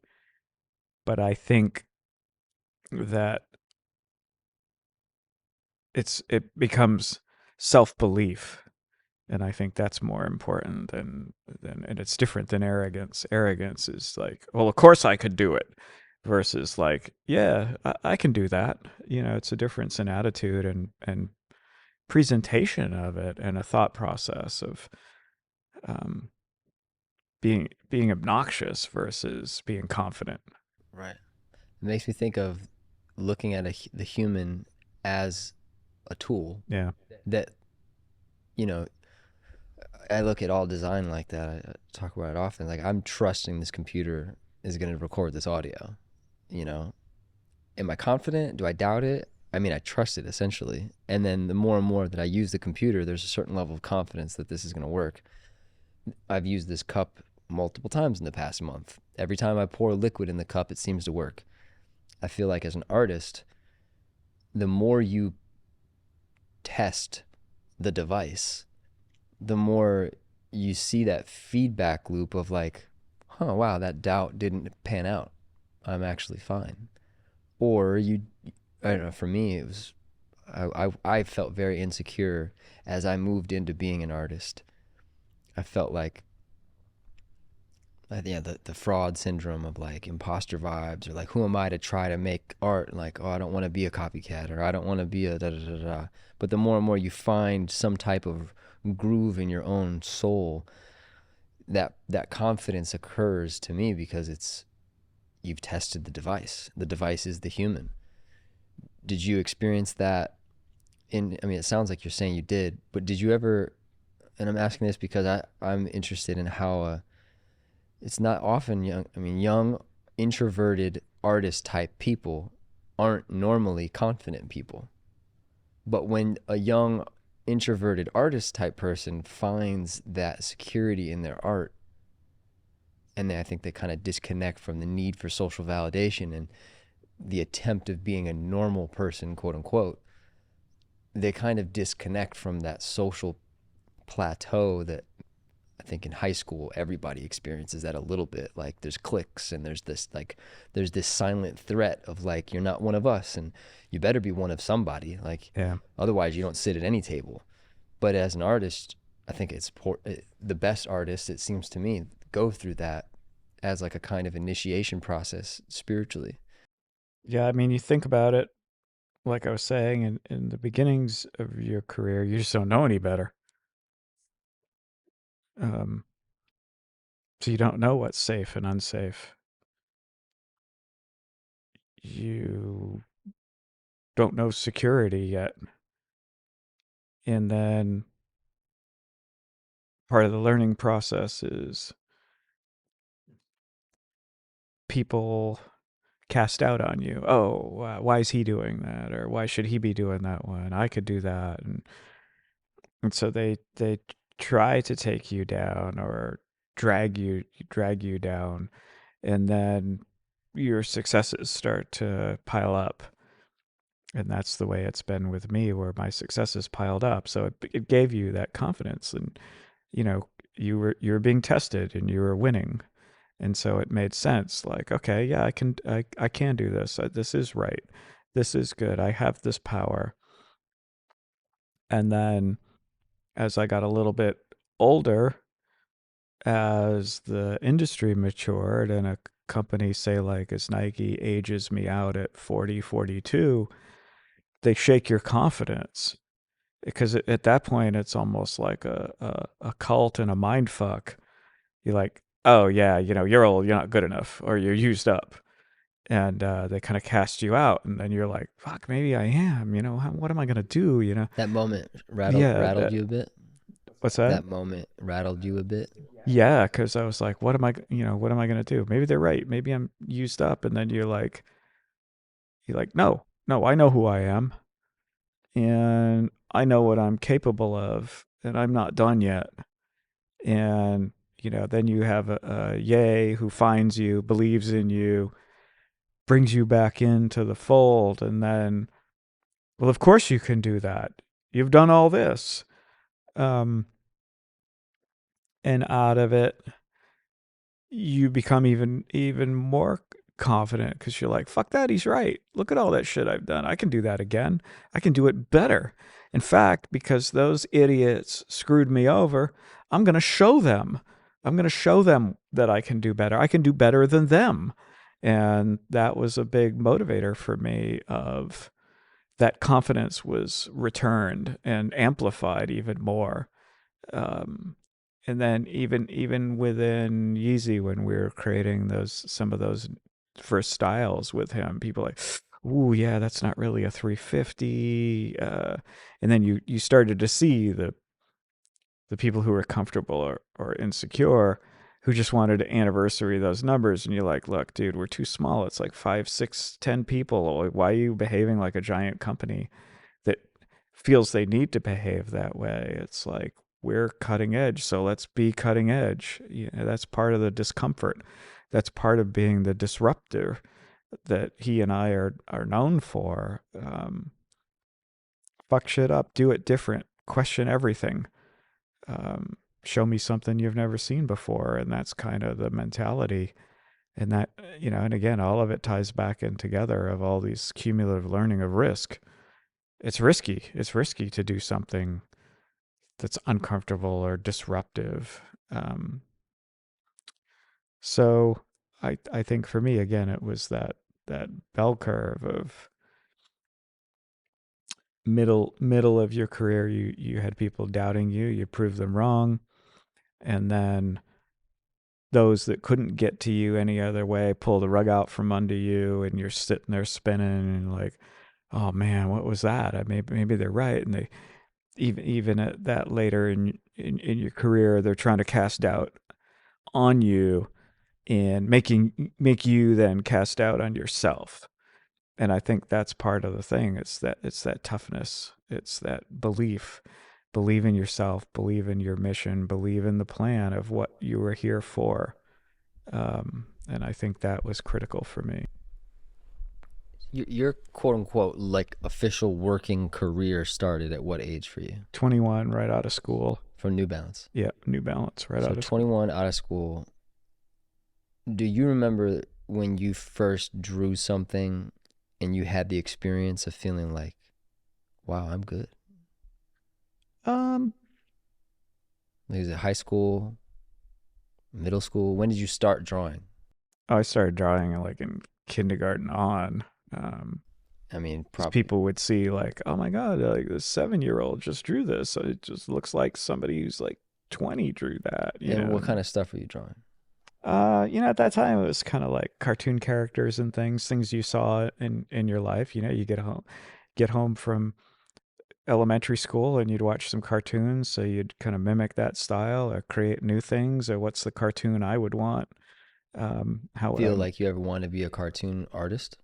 but I think that it becomes self-belief, and I think that's more important than and it's different than arrogance. Arrogance is like, well, of course I could do it, versus like, yeah, I can do that. It's a difference in attitude and presentation of it, and a thought process of um, being obnoxious versus being confident. Right. It makes me think of looking at the human as a tool Yeah. that, you know, I look at all design like that. I talk about it often. Like, I'm trusting this computer is going to record this audio. You know, am I confident? Do I doubt it? I mean, I trust it essentially. And then the more and more that I use the computer, there's a certain level of confidence that this is going to work. I've used this cup multiple times in the past month. Every time I pour liquid in the cup, it seems to work. I feel like as an artist, the more you test the device, the more you see that feedback loop of like, oh, wow, that doubt didn't pan out. I'm actually fine. Or I don't know, for me, it was, I felt very insecure as I moved into being an artist. I felt like, yeah, the fraud syndrome of like imposter vibes, or like, who am I to try to make art? Like, oh, I don't want to be a copycat, or I don't want to be a da da da da. But the more and more you find some type of groove in your own soul, that confidence occurs to me because you've tested the device. The device is the human. Did you experience that I mean, it sounds like you're saying you did, but did you ever, and I'm asking this because I'm interested in how it's not often young introverted artist type people aren't normally confident people. But when a young introverted artist type person finds that security in their art, and I think they kind of disconnect from the need for social validation and the attempt of being a normal person, quote unquote, they kind of disconnect from that social plateau that I think in high school everybody experiences that a little bit. Like there's cliques and there's this silent threat of like you're not one of us and you better be one of somebody. Like Yeah. otherwise you don't sit at any table. But as an artist, I think the best artists, it seems to me, go through that as like a kind of initiation process spiritually. Yeah, I mean, you think about it, like I was saying, in the beginnings of your career, you just don't know any better. Um, so you don't know what's safe and unsafe. You don't know security yet. And then part of the learning process is people cast out on you. Oh, why is he doing that? Or why should he be doing that one? I could do that. And so they try to take you down or drag you down, and then your successes start to pile up. And that's the way it's been with me, where my successes piled up. So it gave you that confidence, and you know you were being tested and you were winning, and so it made sense. Like, okay, yeah, I can do this. This is right. This is good. I have this power. And then as I got a little bit older, as the industry matured and a company, say like as Nike, ages me out at 40, 42, they shake your confidence, because at that point it's almost like a cult and a mind fuck. You're like, oh yeah, you're old, you're not good enough, or you're used up. And they kind of cast you out, and then you're like, fuck, maybe I am, what am I going to do, That moment Yeah, rattled you a bit. what's that? That moment rattled you a bit. Yeah, because I was like, what am I, what am I going to do? Maybe they're right. Maybe I'm used up. And then you're like, no, I know who I am, and I know what I'm capable of, and I'm not done yet. And, then you have a yay who finds you, believes in you, brings you back into the fold. And then, well, of course you can do that. You've done all this. Um, and out of it, you become even more confident, because you're like, fuck that, he's right. Look at all that shit I've done. I can do that again. I can do it better. In fact, because those idiots screwed me over, I'm going to show them. I'm going to show them that I can do better. I can do better than them. And that was a big motivator for me. Of that confidence was returned and amplified even more. Um, and then even within Yeezy, when we were creating some of those first styles with him, people like, ooh, yeah, that's not really a 350. And then you started to see the people who were comfortable or insecure, who just wanted to anniversary those numbers. And you're like, look, dude, we're too small. It's like 5, 6, 10 people. Why are you behaving like a giant company that feels they need to behave that way? It's like, we're cutting edge, so let's be cutting edge. That's part of the discomfort. That's part of being the disruptor that he and I are known for. Fuck shit up, do it different, question everything. Show me something you've never seen before. And that's kind of the mentality. And that, and again, all of it ties back in together of all these cumulative learning of risk. It's risky. It's risky to do something that's uncomfortable or disruptive. So I think for me, again, it was that bell curve of middle of your career. You had people doubting you. You proved them wrong. And then those that couldn't get to you any other way pull the rug out from under you, and you're sitting there spinning and like, oh man, what was that? Maybe they're right. And they even at that later in your career, they're trying to cast doubt on you and make you then cast doubt on yourself. And I think that's part of the thing. It's that toughness. It's that believe in yourself, believe in your mission, believe in the plan of what you were here for. And I think that was critical for me. Your quote unquote like official working career started at what age for you? 21, right out of school. From New Balance. Yeah, New Balance, right So out of school. 21 out of school. Do you remember when you first drew something and you had the experience of feeling like, wow, I'm good? Um, Like, is it high school, middle school? When did you start drawing? I started drawing like in kindergarten on. Um, I mean, 'Cause probably. people would see like, oh my God, like this 7-year-old just drew this. So it just looks like somebody who's like 20 drew that, you And know. what kind of stuff were you drawing? At that time it was kind of like cartoon characters and things you saw in your life. You get home from elementary school and you'd watch some cartoons, so you'd kind of mimic that style or create new things, or what's the cartoon I would want. How would I? Feel like you ever want to be a cartoon artist?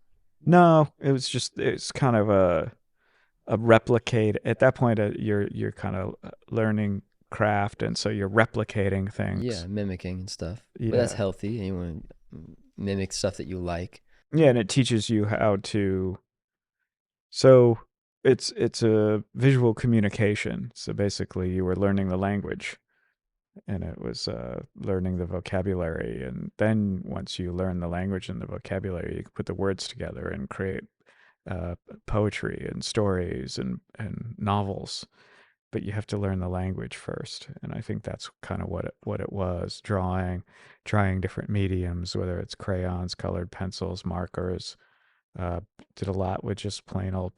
No, it's kind of a replicate at that point. You're kind of learning craft, and so you're replicating things. Yeah, mimicking and stuff. But that's Yeah, healthy. And you want to mimic stuff that you like. yeah, and it teaches you how to. So it's a visual communication. So basically, you were learning the language, and it was learning the vocabulary. And then once you learn the language and the vocabulary, you can put the words together and create uh, poetry and stories and novels. But you have to learn the language first, and I think that's kind of what it was. Trying different mediums, whether it's crayons, colored pencils, markers. Uh, did a lot with just plain old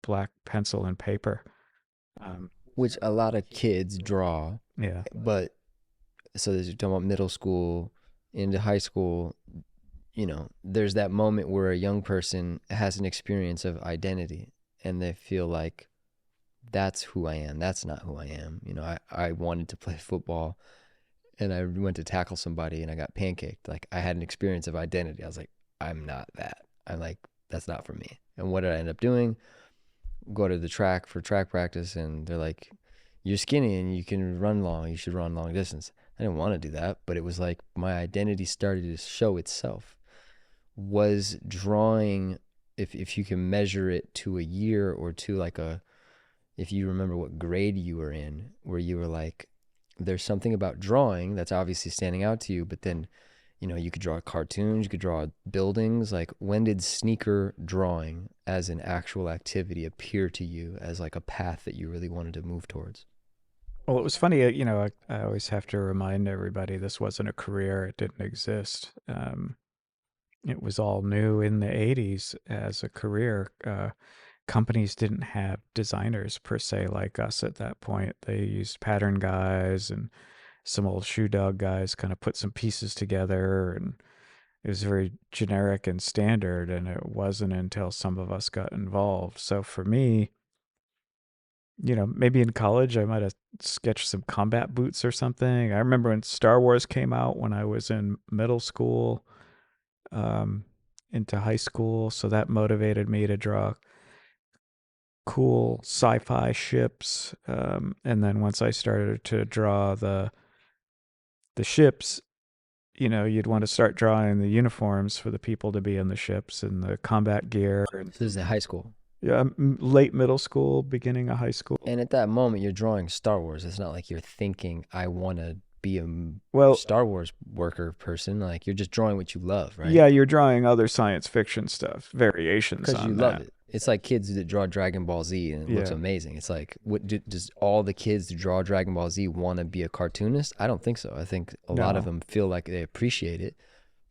black pencil and paper. Um, Which a lot of kids draw. yeah. But so as you're talking about middle school into high school, there's that moment where a young person has an experience of identity and they feel like that's who I am. That's not who I am. I wanted to play football and I went to tackle somebody and I got pancaked. Like I had an experience of identity. I was like, I'm not that. I'm like, that's not for me. And what did I end up doing? Go to the track for track practice and they're like, you're skinny and you can run long. You should run long distance. I didn't want to do that, but it was like my identity started to show itself. Was drawing, if you can measure it to a year or to like if you remember what grade you were in, where you were like, there's something about drawing that's obviously standing out to you, but then, you could draw cartoons, you could draw buildings. Like, when did sneaker drawing as an actual activity appear to you as like a path that you really wanted to move towards? Well, it was funny. I always have to remind everybody this wasn't a career. It didn't exist. It was all new in the '80s as a career. Companies didn't have designers per se like us at that point. They used pattern guys and some old shoe dog guys kind of put some pieces together, and it was very generic and standard. And it wasn't until some of us got involved. So for me, maybe in college I might have sketched some combat boots or something. I remember when Star Wars came out when I was in middle school, um, into high school. So that motivated me to draw cool sci-fi ships. And then once I started to draw the ships, you'd want to start drawing the uniforms for the people to be in the ships and the combat gear. And So this is in high school. yeah, late middle school, beginning of high school. And at that moment, you're drawing Star Wars. It's not like you're thinking, I want to be a Well, Star Wars worker person. Like, you're just drawing what you love, right? yeah, you're drawing other science fiction stuff, variations Because you on love that. it. It's like kids that draw Dragon Ball Z and it looks Yeah. amazing. It's like, does all the kids that draw Dragon Ball Z want to be a cartoonist? I don't think so. I think a lot of No. them feel like they appreciate it.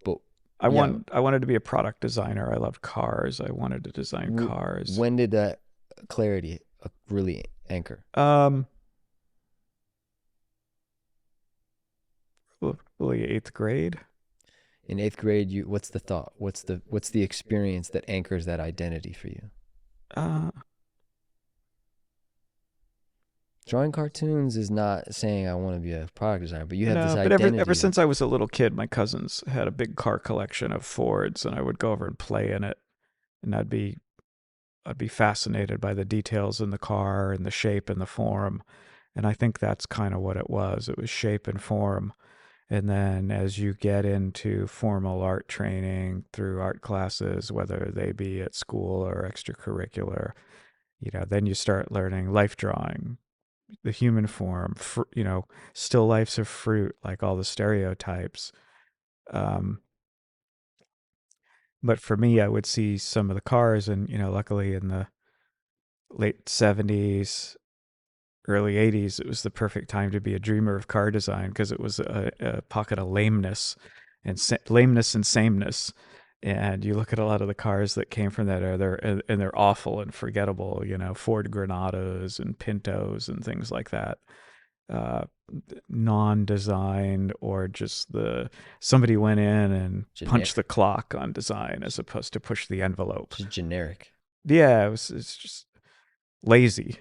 But I yeah, wanted to be a product designer. I loved cars. I wanted to design cars. when did that clarity really anchor? Probably 8th grade. In 8th grade, what's the thought? What's the experience that anchors that identity for you? Uh, Drawing cartoons is not saying I want to be a product designer, but you have this no, but identity. ever since I was a little kid, my cousins had a big car collection of Fords, and I would go over and play in it, and I'd be fascinated by the details in the car and the shape and the form, and I think that's kind of what it was. It was shape and form, And then as you get into formal art training through art classes, whether they be at school or extracurricular, then you start learning life drawing, the human form, still lifes of fruit, like all the stereotypes. Um, but for me, I would see some of the cars, and luckily in the late 70s, early 80s, it was the perfect time to be a dreamer of car design because it was a pocket of lameness and sameness. And you look at a lot of the cars that came from that era, they're awful and forgettable. Ford Granados and Pintos and things like that. Uh, Non-designed, or just somebody went in and punched the clock on design as opposed to push the envelope. Just generic. Yeah, it's just lazy.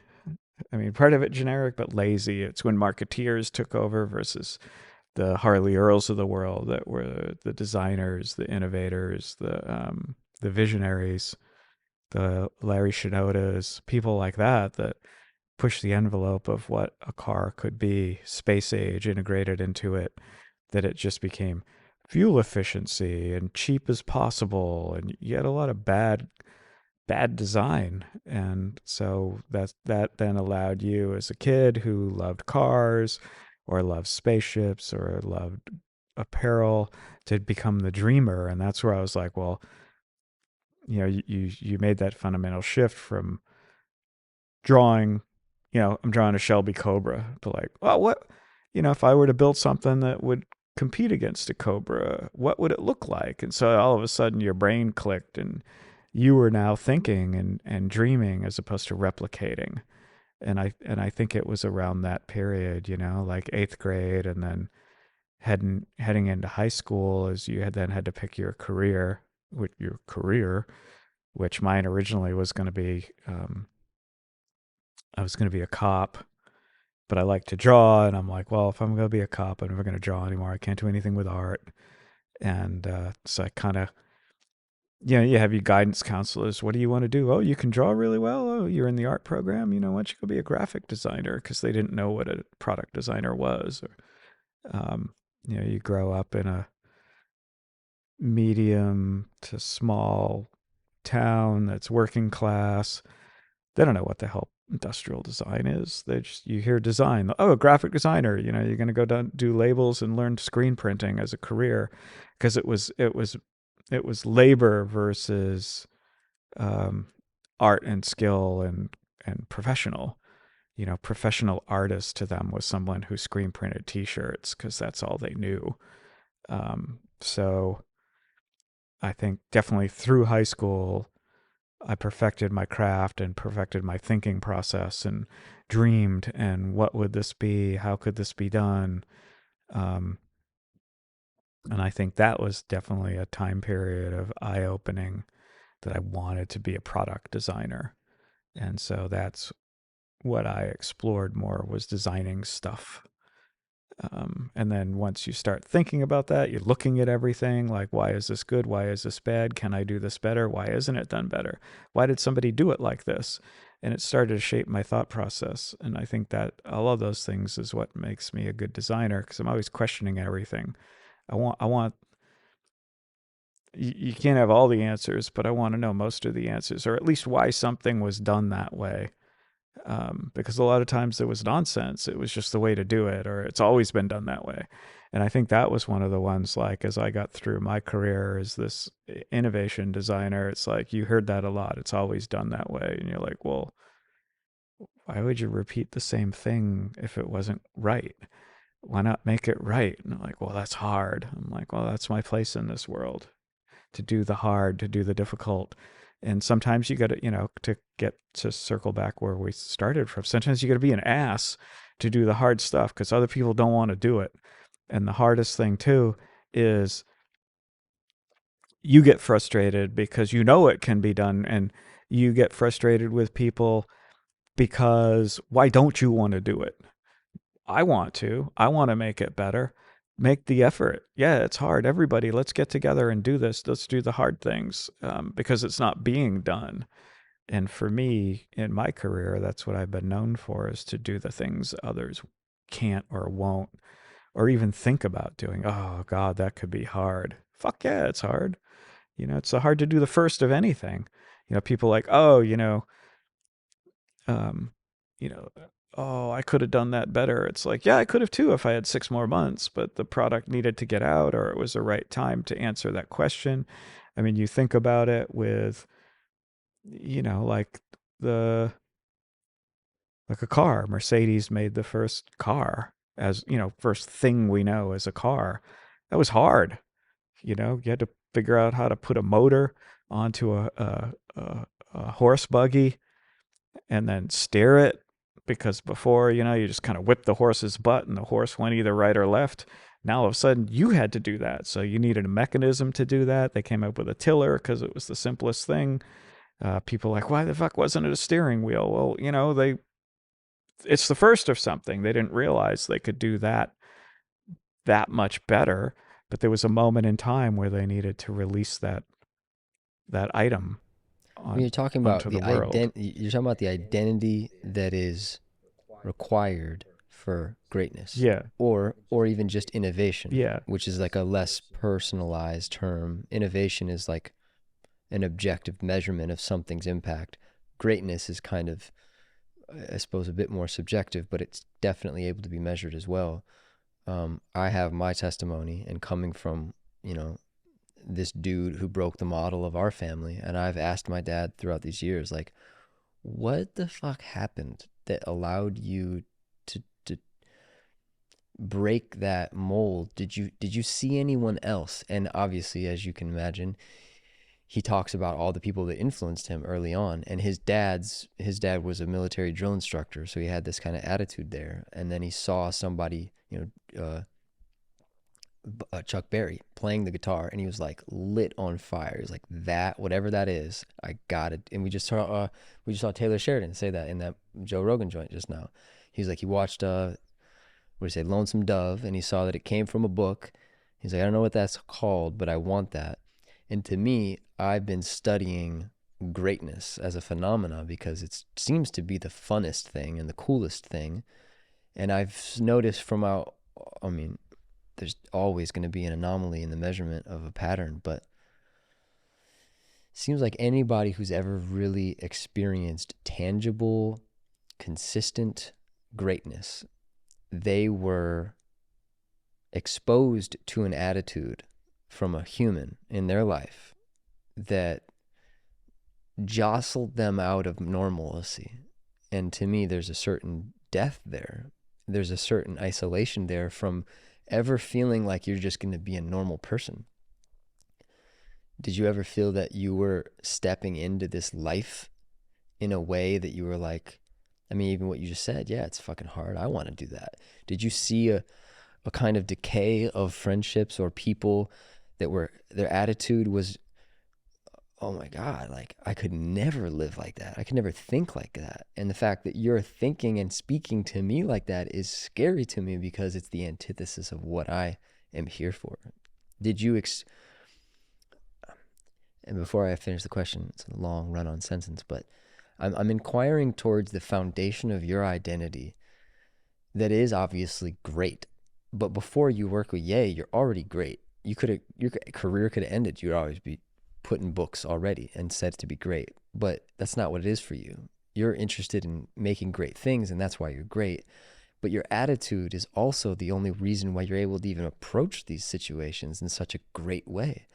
I mean, part of it generic, but lazy. It's when marketeers took over versus the Harley Earls of the world that were the designers, the innovators, the visionaries, the Larry Shinodas, people like that push the envelope of what a car could be, space age integrated into it, that it just became fuel efficiency and cheap as possible. And you had a lot of bad design. And so that then allowed you as a kid who loved cars or loved spaceships or loved apparel to become the dreamer. And that's where I was like, well, you made that fundamental shift from drawing, I'm drawing a Shelby Cobra to like, well, what, if I were to build something that would compete against a Cobra, what would it look like? And so all of a sudden your brain clicked and you were now thinking and dreaming as opposed to replicating. And I think it was around that period, like 8th grade, and then heading into high school, as you had to pick your career, which mine originally was going to be, I was going to be a cop, but I like to draw, and I'm like, well, if I'm going to be a cop, I'm never going to draw anymore. I can't do anything with art. And so I kind of, you have your guidance counselors. What do you want to do? Oh, you can draw really well. Oh, you're in the art program. Why don't you go be a graphic designer? Because they didn't know what a product designer was. Or, you grow up in a medium to small town that's working class. They don't know what the hell industrial design is. You hear design. Oh, a graphic designer. You're going to go down, do labels and learn screen printing as a career, because it was labor versus art and skill and professional. Professional artist to them was someone who screen printed T-shirts because that's all they knew. So I think definitely through high school, I perfected my craft and perfected my thinking process and dreamed, and what would this be? How could this be done? And I think that was definitely a time period of eye-opening that I wanted to be a product designer. And so that's what I explored more, was designing stuff. And then once you start thinking about that, you're looking at everything like, why is this good? Why is this bad? Can I do this better? Why isn't it done better? Why did somebody do it like this? And it started to shape my thought process. And I think that all of those things is what makes me a good designer, because I'm always questioning everything. You can't have all the answers, but I want to know most of the answers, or at least why something was done that way. Because a lot of times there was nonsense. It was just the way to do it, or it's always been done that way. And I think that was one of the ones, like, as I got through my career as this innovation designer, it's like you heard that a lot. It's always done that way. And you're like, well, why would you repeat the same thing if it wasn't right? Why not make it right? And I'm like, well, that's hard. I'm like, well, that's my place in this world, to do the hard, to do the difficult. And sometimes you got to, to get to circle back where we started from, sometimes you got to be an ass to do the hard stuff because other people don't want to do it. And the hardest thing too is you get frustrated because it can be done, and you get frustrated with people because why don't you want to do it? I want to make it better. Make the effort. Yeah, it's hard. Everybody, let's get together and do this. Let's do the hard things, because it's not being done. And for me, in my career, that's what I've been known for, is to do the things others can't or won't, or even think about doing. Oh God, that could be hard. Fuck yeah, it's hard. It's so hard to do the first of anything. People like, oh, um, you know, oh, I could have done that better. It's like, yeah, I could have too if I had 6 more months, but the product needed to get out, or it was the right time to answer that question. I mean, you think about it with, like the like a car. Mercedes made the first car, as first thing we know as a car. That was hard. You had to figure out how to put a motor onto a horse buggy and then steer it, because before, you just kind of whipped the horse's butt and the horse went either right or left. Now all of a sudden you had to do that, so you needed a mechanism to do that. They came up with a tiller because it was the simplest thing. People like, why the fuck wasn't it a steering wheel? Well, it's the first of something. They didn't realize they could do that much better, but there was a moment in time where they needed to release that item When you're talking onto about the world. you're talking about the identity that is required for greatness, Yeah, or even just innovation, yeah, which is like a less personalized term. Innovation is like an objective measurement of something's impact. Greatness is kind of, I suppose, a bit more subjective, but it's definitely able to be measured as well. I have my testimony, and coming from, this dude who broke the model of our family, and I've asked my dad throughout these years, like, what the fuck happened that allowed you to break that mold? Did you see anyone else? And obviously, as you can imagine, he talks about all the people that influenced him early on, and his dad was a military drill instructor, so he had this kind of attitude there. And then he saw somebody, Chuck Berry playing the guitar, and he was like lit on fire. He was like, that, whatever that is, I got it. And we just saw Taylor Sheridan say that in that Joe Rogan joint just now. He's like, he watched what do you say, Lonesome Dove, and he saw that it came from a book. He's like, I don't know what that's called, but I want that. And to me, I've been studying greatness as a phenomena because it seems to be the funnest thing and the coolest thing. And I've noticed I mean, there's always going to be an anomaly in the measurement of a pattern, but it seems like anybody who's ever really experienced tangible, consistent greatness, they were exposed to an attitude from a human in their life that jostled them out of normalcy. And to me, there's a certain death there. There's a certain isolation there from ever feeling like you're just going to be a normal person. Did you ever feel that you were stepping into this life in a way that you were like, I mean, even what you just said, yeah, it's fucking hard. I want to do that. Did you see a kind of decay of friendships or people that their attitude was, oh my God, like I could never live like that. I could never think like that. And the fact that you're thinking and speaking to me like that is scary to me because it's the antithesis of what I am here for. Did you, and before I finish the question, it's a long run-on sentence, but I'm inquiring towards the foundation of your identity that is obviously great. But before you work with Ye, you're already great. Your career could have ended. You'd always be putting books already and said to be great. But that's not what it is for you. You're interested in making great things, and that's why you're great. But your attitude is also the only reason why you're able to even approach these situations in such a great way.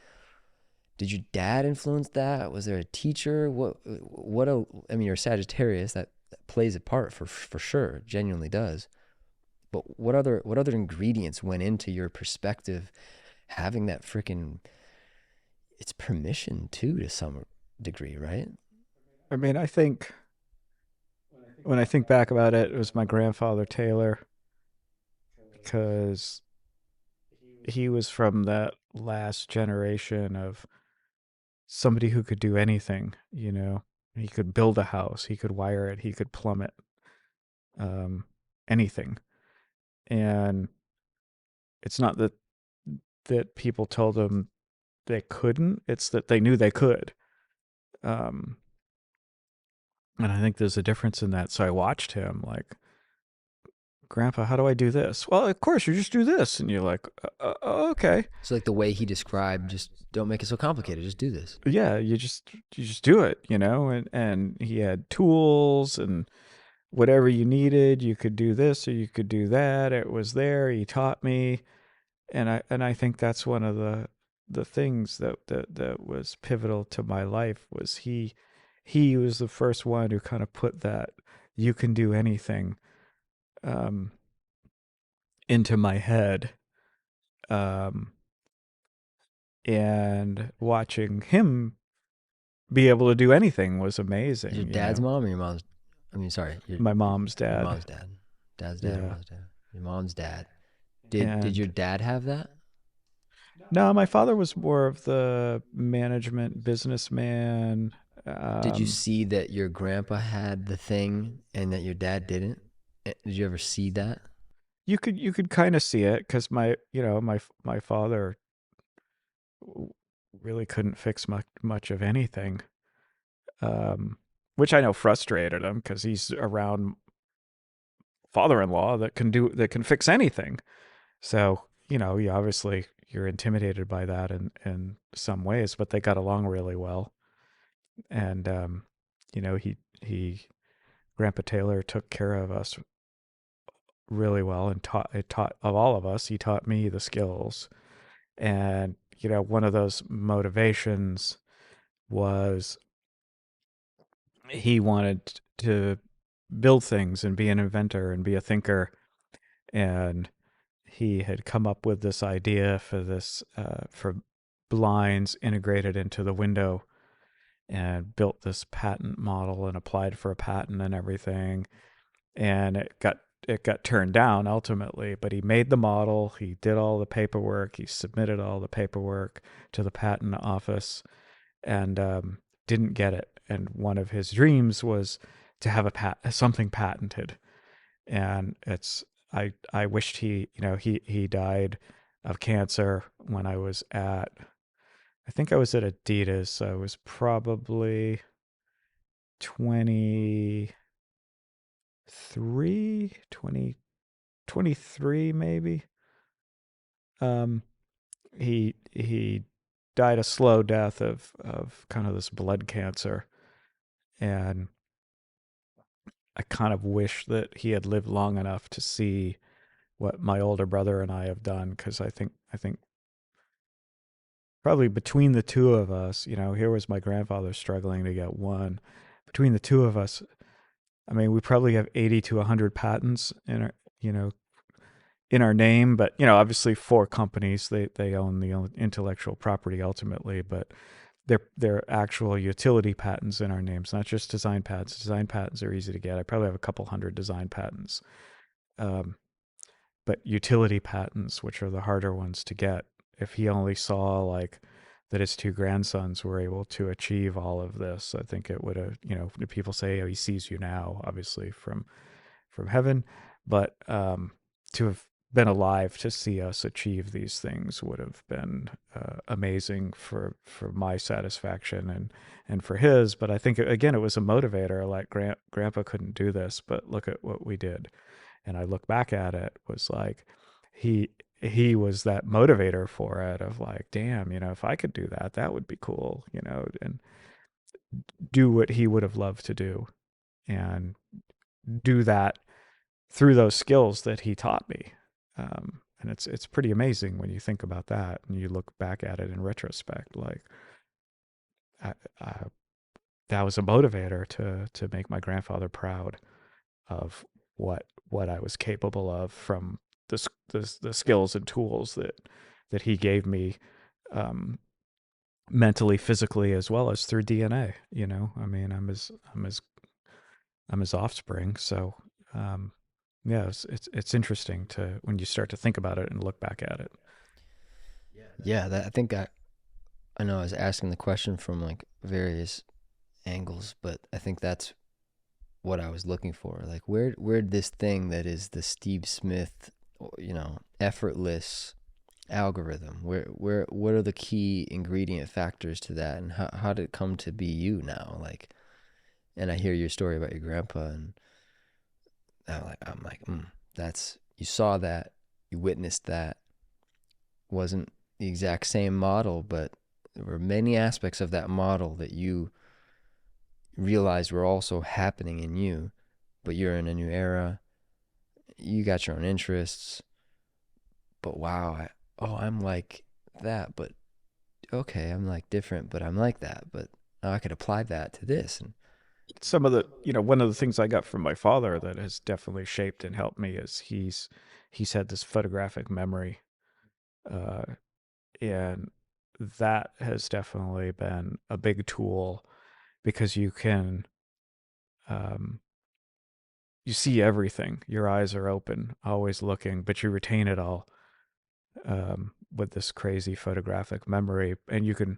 Did your dad influence that? Was there a teacher? I mean, you're a Sagittarius. That plays a part for sure. Genuinely does. But what other ingredients went into your perspective having that freaking, it's permission too, to some degree, right? I mean, I think when I think back about it, it was my grandfather Taylor, because he was from that last generation of somebody who could do anything. He could build a house, he could wire it, he could plumb it, anything. And it's not that people told him they couldn't, it's that they knew they could. And I think there's a difference in that. So I watched him like Grandpa, how do I do this? Well, of course, you just do this. And you're like, okay. So like the way he described, just don't make it so complicated. Just do this. Yeah, you just do it, and he had tools and whatever you needed, you could do this or you could do that. It was there. He taught me, and I think that's one of the things that was pivotal to my life was he was the first one who kind of put that you can do anything um, into my head. Um, and watching him be able to do anything was amazing. Is your dad's mom or your mom's? I mean, sorry, My mom's your dad. mom's dad. Dad's dad or Yeah. mom's dad? Your mom's dad. Did And your dad have that? no, my father was more of the management businessman. Did you see that your grandpa had the thing and that your dad didn't? Did you ever see that? You could kind of see it because my father really couldn't fix much of anything, which I know frustrated him because he's around father-in-law that can fix anything. So you obviously you're intimidated by that in some ways, but they got along really well. And he Grandpa Taylor took care of us really well and taught of all of us. He taught me the skills, and one of those motivations was he wanted to build things and be an inventor and be a thinker, and he had come up with this idea for this for blinds integrated into the window, and built this patent model and applied for a patent and everything, and it got turned down ultimately. But he made the model, he did all the paperwork, he submitted all the paperwork to the patent office, and didn't get it. And one of his dreams was to have something patented. And I wished he died of cancer when I think I was at Adidas. I was probably 23, 23 maybe. He died a slow death of kind of this blood cancer, and I kind of wish that he had lived long enough to see what my older brother and I have done, because I think probably between the two of us, here was my grandfather struggling to get one. Between the two of us, I mean, we probably have 80 to 100 patents in our name, but obviously 4 companies, they own the intellectual property ultimately, but they're actual utility patents in our names, not just design patents. Design patents are easy to get. I probably have a couple hundred design patents, but utility patents, which are the harder ones to get, if he only saw like that his 2 grandsons were able to achieve all of this, I think it would have, people say, oh, he sees you now, obviously from heaven, but to have been alive to see us achieve these things would have been amazing for my satisfaction and for his. But I think again, it was a motivator. Like Grandpa couldn't do this, but look at what we did. And I look back at it, was like he was that motivator for it, of like, damn, if I could do that, that would be cool, and do what he would have loved to do, and do that through those skills that he taught me. And it's pretty amazing when you think about that and you look back at it in retrospect. Like, that was a motivator to make my grandfather proud of what I was capable of from the skills and tools that he gave me, mentally, physically, as well as through DNA. I mean, I'm his offspring, so. Yeah, it's interesting when you start to think about it and look back at it. Yeah, I think I know I was asking the question from like various angles, but I think that's what I was looking for. Like, where'd this thing that is the Steve Smith, effortless algorithm, what are the key ingredient factors to that, and how did it come to be you now? Like, and I hear your story about your grandpa, and I'm like, you saw that, you witnessed that. Wasn't the exact same model, but there were many aspects of that model that you realized were also happening in you. But you're in a new era, you got your own interests, but wow, I'm like that, but okay, I'm like different, but I'm like that, but now I could apply that to this. And Some of the, one of the things I got from my father that has definitely shaped and helped me is he's had this photographic memory, uh, and that has definitely been a big tool because um, you see everything. Your eyes are open, always looking, but you retain it all, with this crazy photographic memory, and you can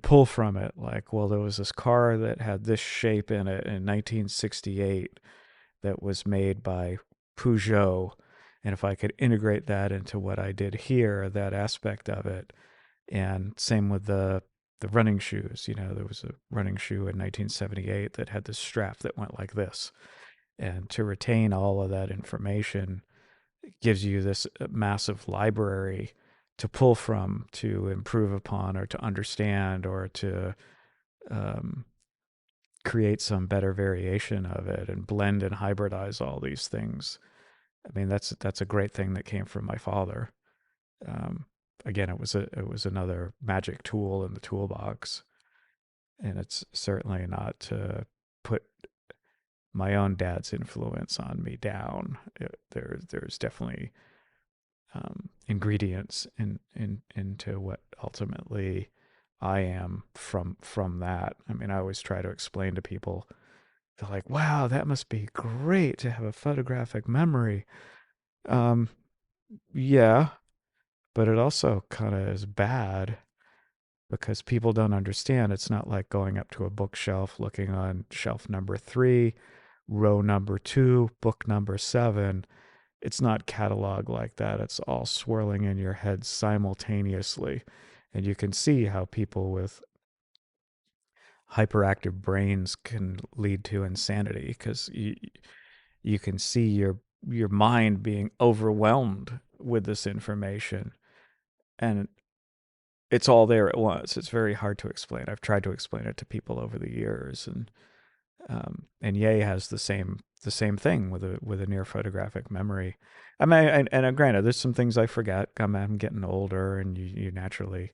pull from it. Like, well, there was this car that had this shape in it in 1968 that was made by Peugeot, and if I could integrate that into what I did here, that aspect of it, and same with the running shoes. There was a running shoe in 1978 that had this strap that went like this, and to retain all of that information gives you this massive library to pull from, to improve upon, or to understand, or to um, create some better variation of it, and blend and hybridize all these things. I mean, that's a great thing that came from my father. Um, Again, it was another magic tool in the toolbox, and it's certainly not to put my own dad's influence on me down. There's definitely ingredients into what ultimately I am from that. I mean, I always try to explain to people. They're like, "Wow, that must be great to have a photographic memory." Um, yeah, but it also kind of is bad because people don't understand. It's not like going up to a bookshelf, looking on shelf number 3, row number 2, book number 7. It's not catalog like that. It's all swirling in your head simultaneously. And you can see how people with hyperactive brains can lead to insanity, because you can see your mind being overwhelmed with this information, and it's all there at once. It's very hard to explain. I've tried to explain it to people over the years, and Ye has the same thing with a near photographic memory. I mean, and granted, there's some things I forget. I'm getting older, and you naturally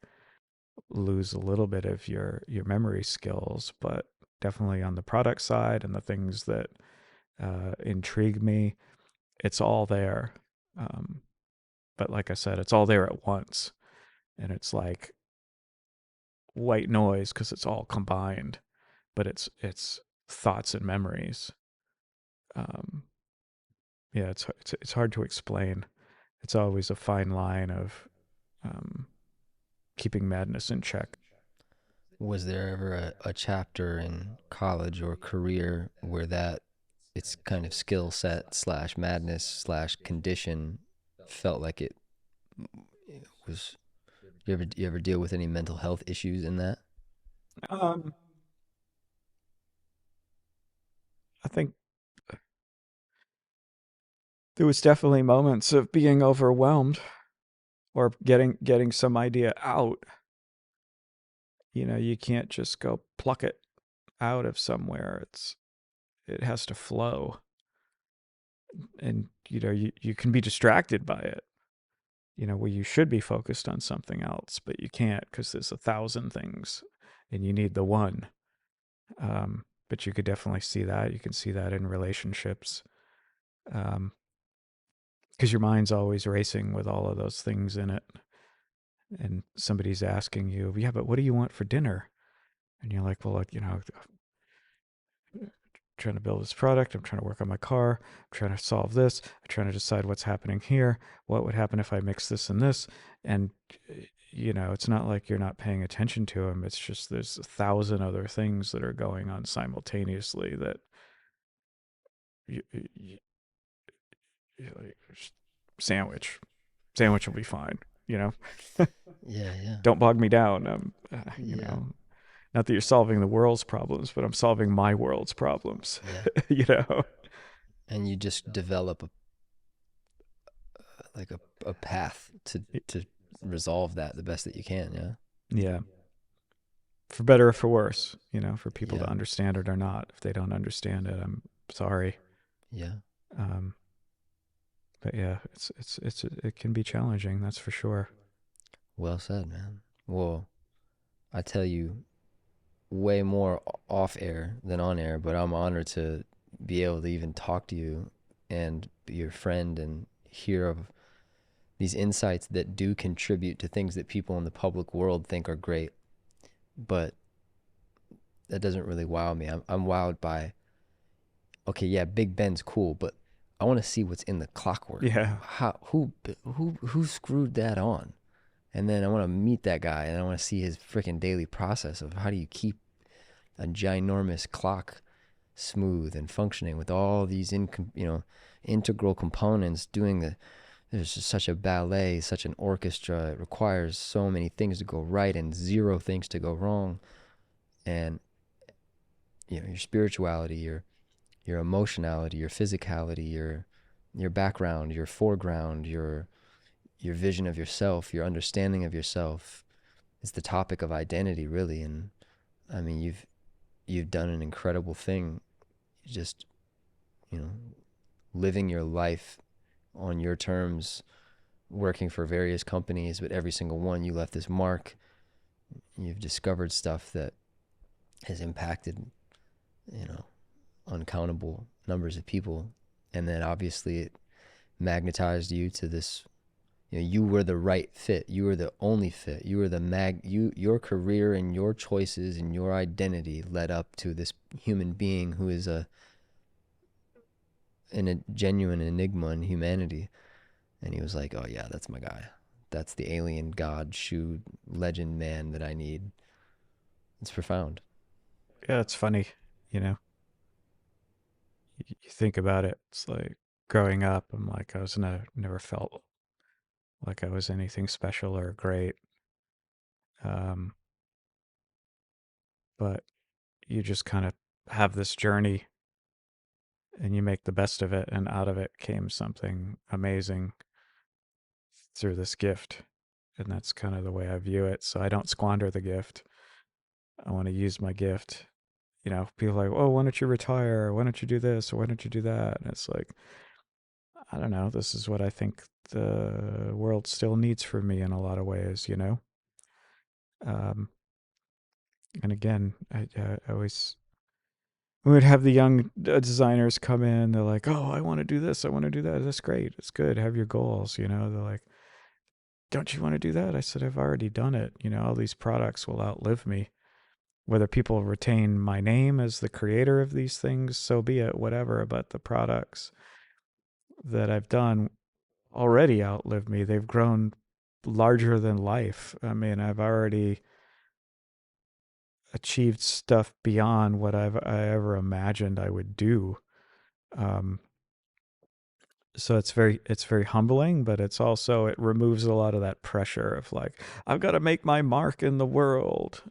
lose a little bit of your memory skills, but definitely on the product side and the things that intrigue me, it's all there. Um, but like I said, it's all there at once, and it's like white noise because it's all combined, but it's thoughts and memories. Um, yeah, it's hard to explain. It's always a fine line of um, keeping madness in check. was there ever a chapter in college or career where that it's kind of skill set slash madness slash condition felt like it was? You ever deal with any mental health issues in that? Um, I think there was definitely moments of being overwhelmed or getting some idea out. You can't just go pluck it out of somewhere. It has to flow, and you can be distracted by it. Where you should be focused on something else, but you can't because there's 1,000 things, and you need the one. But you could definitely see that. You can see that in relationships, because your mind's always racing with all of those things in it. And somebody's asking you, "Yeah, but what do you want for dinner?" And you're like, "Well, trying to build this product. I'm trying to work on my car. I'm trying to solve this. I'm trying to decide what's happening here. What would happen if I mix this and this?" And it's not like you're not paying attention to them. It's just there's 1,000 other things that are going on simultaneously that you like, sandwich, sandwich will be fine. You know, Yeah, yeah, don't bog me down. yeah, Not that you're solving the world's problems, but I'm solving my world's problems. yeah. you know. And you just develop like a path to resolve that the best that you can. Yeah. Yeah. For better or for worse, for people Yeah. to understand it or not. If they don't understand it, I'm sorry. Yeah. Um, but yeah, it can be challenging. That's for sure. Well said, man. Well, I tell you way more off air than on air, but I'm honored to be able to even talk to you and be your friend and hear of these insights that do contribute to things that people in the public world think are great, but that doesn't really wow me. I'm wowed by, okay, yeah, Big Ben's cool, but I want to see what's in the clockwork. Yeah. Who screwed that on? And then I want to meet that guy, and I want to see his freaking daily process of how do you keep a ginormous clock smooth and functioning with all these integral components doing the. There's just such a ballet, such an orchestra. It requires so many things to go right and zero things to go wrong. And your spirituality, your emotionality, your physicality, your background, your foreground, your vision of yourself, your understanding of yourself is the topic of identity, really. And I mean, you've done an incredible thing, just living your life on your terms, working for various companies, but every single one you left this mark. You've discovered stuff that has impacted uncountable numbers of people, and then obviously it magnetized you to this. You were the right fit. You were the only fit. You were your career and your choices and your identity led up to this human being who is a genuine enigma in humanity. And he was like, oh yeah, that's my guy. That's the alien god shoe legend man that I need. It's profound. Yeah, it's funny, you think about it. It's like growing up, I'm like, I was never felt like I was anything special or great. Um, but you just kind of have this journey and you make the best of it. And out of it came something amazing through this gift. And that's kind of the way I view it. So I don't squander the gift. I want to use my gift. People are like, oh, why don't you retire? Why don't you do this? Or why don't you do that? And it's like, I don't know. This is what I think the world still needs from me in a lot of ways. Um, and again, I always, we would have the young designers come in. They're like, oh, I want to do this. I want to do that. That's great. It's good. Have your goals. They're like, don't you want to do that? I said, I've already done it. All these products will outlive me. Whether people retain my name as the creator of these things, so be it, whatever. But the products that I've done already outlived me. They've grown larger than life. I mean, I've already achieved stuff beyond what I ever imagined I would do. So it's very humbling, but it's also, it removes a lot of that pressure of like, I've got to make my mark in the world.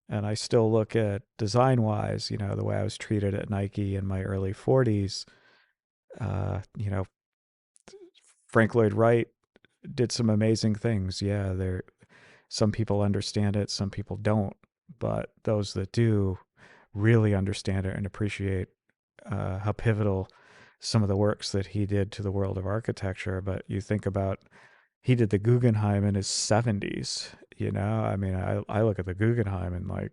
And I still look at design wise, the way I was treated at Nike in my early 40s. Frank Lloyd Wright did some amazing things. Yeah, some people understand it, some people don't, but those that do really understand it and appreciate how pivotal some of the works that he did to the world of architecture. But you think about, he did the Guggenheim in his 70s. I mean, I look at the Guggenheim and like,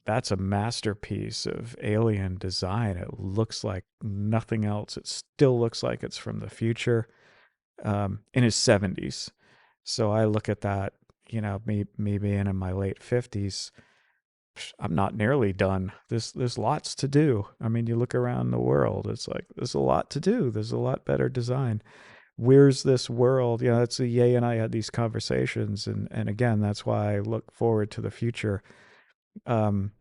that's a masterpiece of alien design. It looks like nothing else. It still looks like it's from the future, in his 70s. So I look at that, me being in my late 50s, I'm not nearly done. There's lots to do. I mean, you look around the world, it's like, there's a lot to do. There's a lot better design. Where's this world? That's Ye and I had these conversations. And again, that's why I look forward to the future. You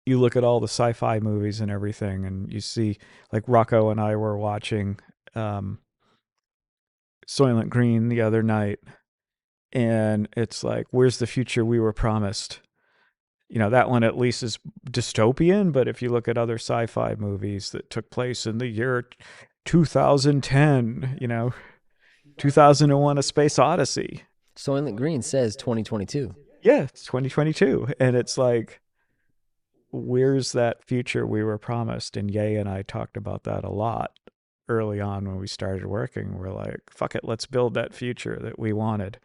look at all the sci-fi movies and everything, and you see, like Rocco and I were watching Soylent Green the other night, and it's like, where's the future we were promised? That one at least is dystopian, but if you look at other sci-fi movies that took place in the year 2010, 2001 A Space Odyssey. Soylent Green says 2022. Yeah, it's 2022. And it's like, where's that future we were promised? And Ye and I talked about that a lot early on when we started working. We're like, fuck it, let's build that future that we wanted,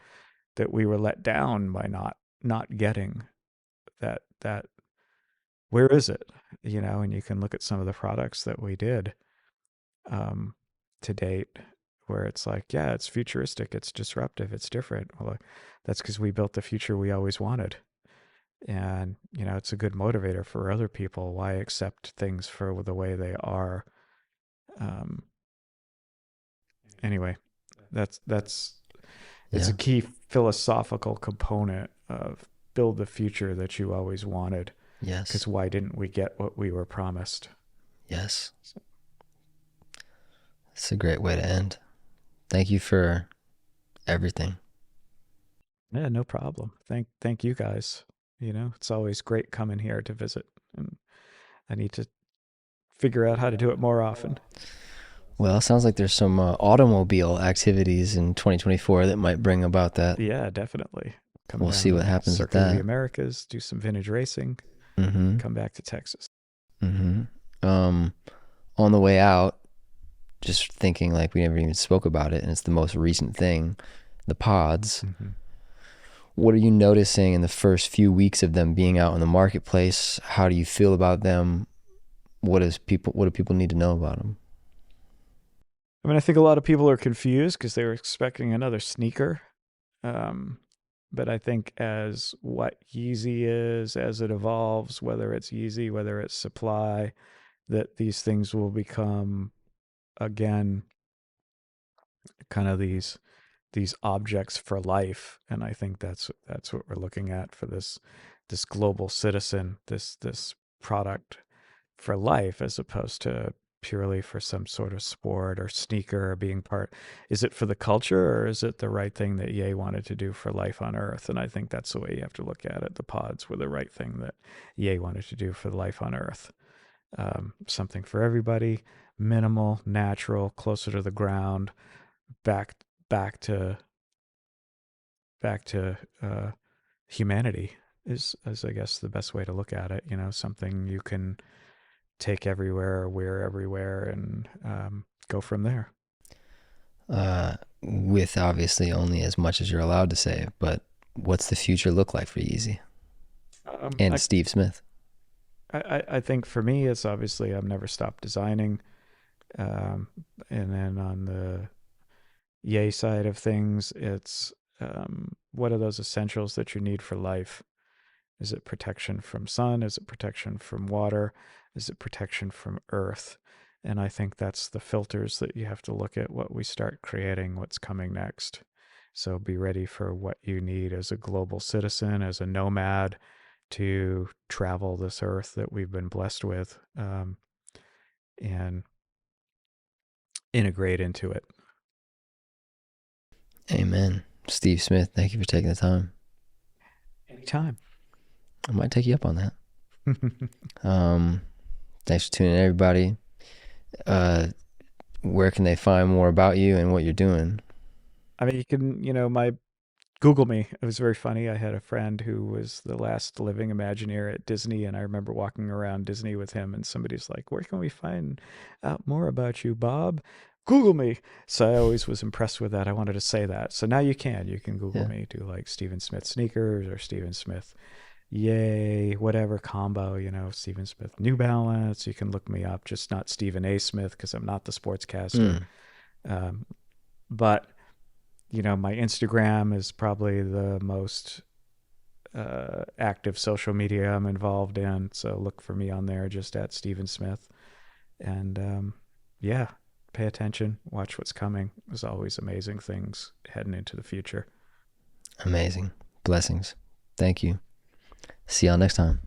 that we were let down by not getting. That where is it? And you can look at some of the products that we did to date, where it's like, yeah, it's futuristic, it's disruptive, it's different. Well, that's because we built the future we always wanted. And it's a good motivator for other people. Why accept things for the way they are? Anyway, that's it's a Yeah. key philosophical component of build the future that you always wanted. Yes. Because why didn't we get what we were promised? Yes. It's a great way to end. Thank you for everything. Yeah, no problem. Thank you guys. It's always great coming here to visit, and I need to figure out how to do it more often. Well, it sounds like there's some automobile activities in 2024 that might bring about that. Yeah, definitely. We'll see what happens with Circuit of the that. Americas, do some vintage racing, Mm-hmm. come back to Texas. Mm-hmm. On the way out, just thinking like we never even spoke about it, and it's the most recent thing, the pods. Mm-hmm. What are you noticing in the first few weeks of them being out in the marketplace? How do you feel about them? What do people need to know about them? I mean, I think a lot of people are confused because they were expecting another sneaker. But I think as what Yeezy is, as it evolves, whether it's Yeezy, whether it's supply, that these things will become, again, kind of these objects for life. And I think that's what we're looking at for this global citizen, this product for life, as opposed to purely for some sort of sport or sneaker or being part. Is it for the culture, or is it the right thing that Ye wanted to do for life on Earth? And I think that's the way you have to look at it. The pods were the right thing that Ye wanted to do for life on Earth. Something for everybody, minimal, natural, closer to the ground, back to humanity is I guess the best way to look at it. Something you can take everywhere or wear everywhere, and go from there. With obviously only as much as you're allowed to say, but what's the future look like for Yeezy and Steve Smith? I think for me, it's obviously I've never stopped designing. And then on the Ye side of things, it's what are those essentials that you need for life? Is it protection from sun? Is it protection from water? Is it protection from earth? And I think that's the filters that you have to look at what we start creating, what's coming next. So be ready for what you need as a global citizen, as a nomad, to travel this earth that we've been blessed with, and integrate into it. Amen. Steve Smith, thank you for taking the time. Anytime. I might take you up on that. Thanks for tuning in, everybody. Where can they find more about you and what you're doing? I mean, you can, my Google me. It was very funny. I had a friend who was the last living Imagineer at Disney, and I remember walking around Disney with him, and somebody's like, "Where can we find out more about you, Bob?" Google me. So I always was impressed with that. I wanted to say that. So now you can Google me, do like Steven Smith sneakers or Steven Smith Yay, whatever combo, Steven Smith New Balance. You can look me up, just not Stephen A. Smith, because I'm not the sportscaster. But my Instagram is probably the most active social media I'm involved in. So look for me on there, just at Steven Smith. And yeah, pay attention, watch what's coming. There's always amazing things heading into the future. Amazing. Blessings. Thank you. See y'all next time.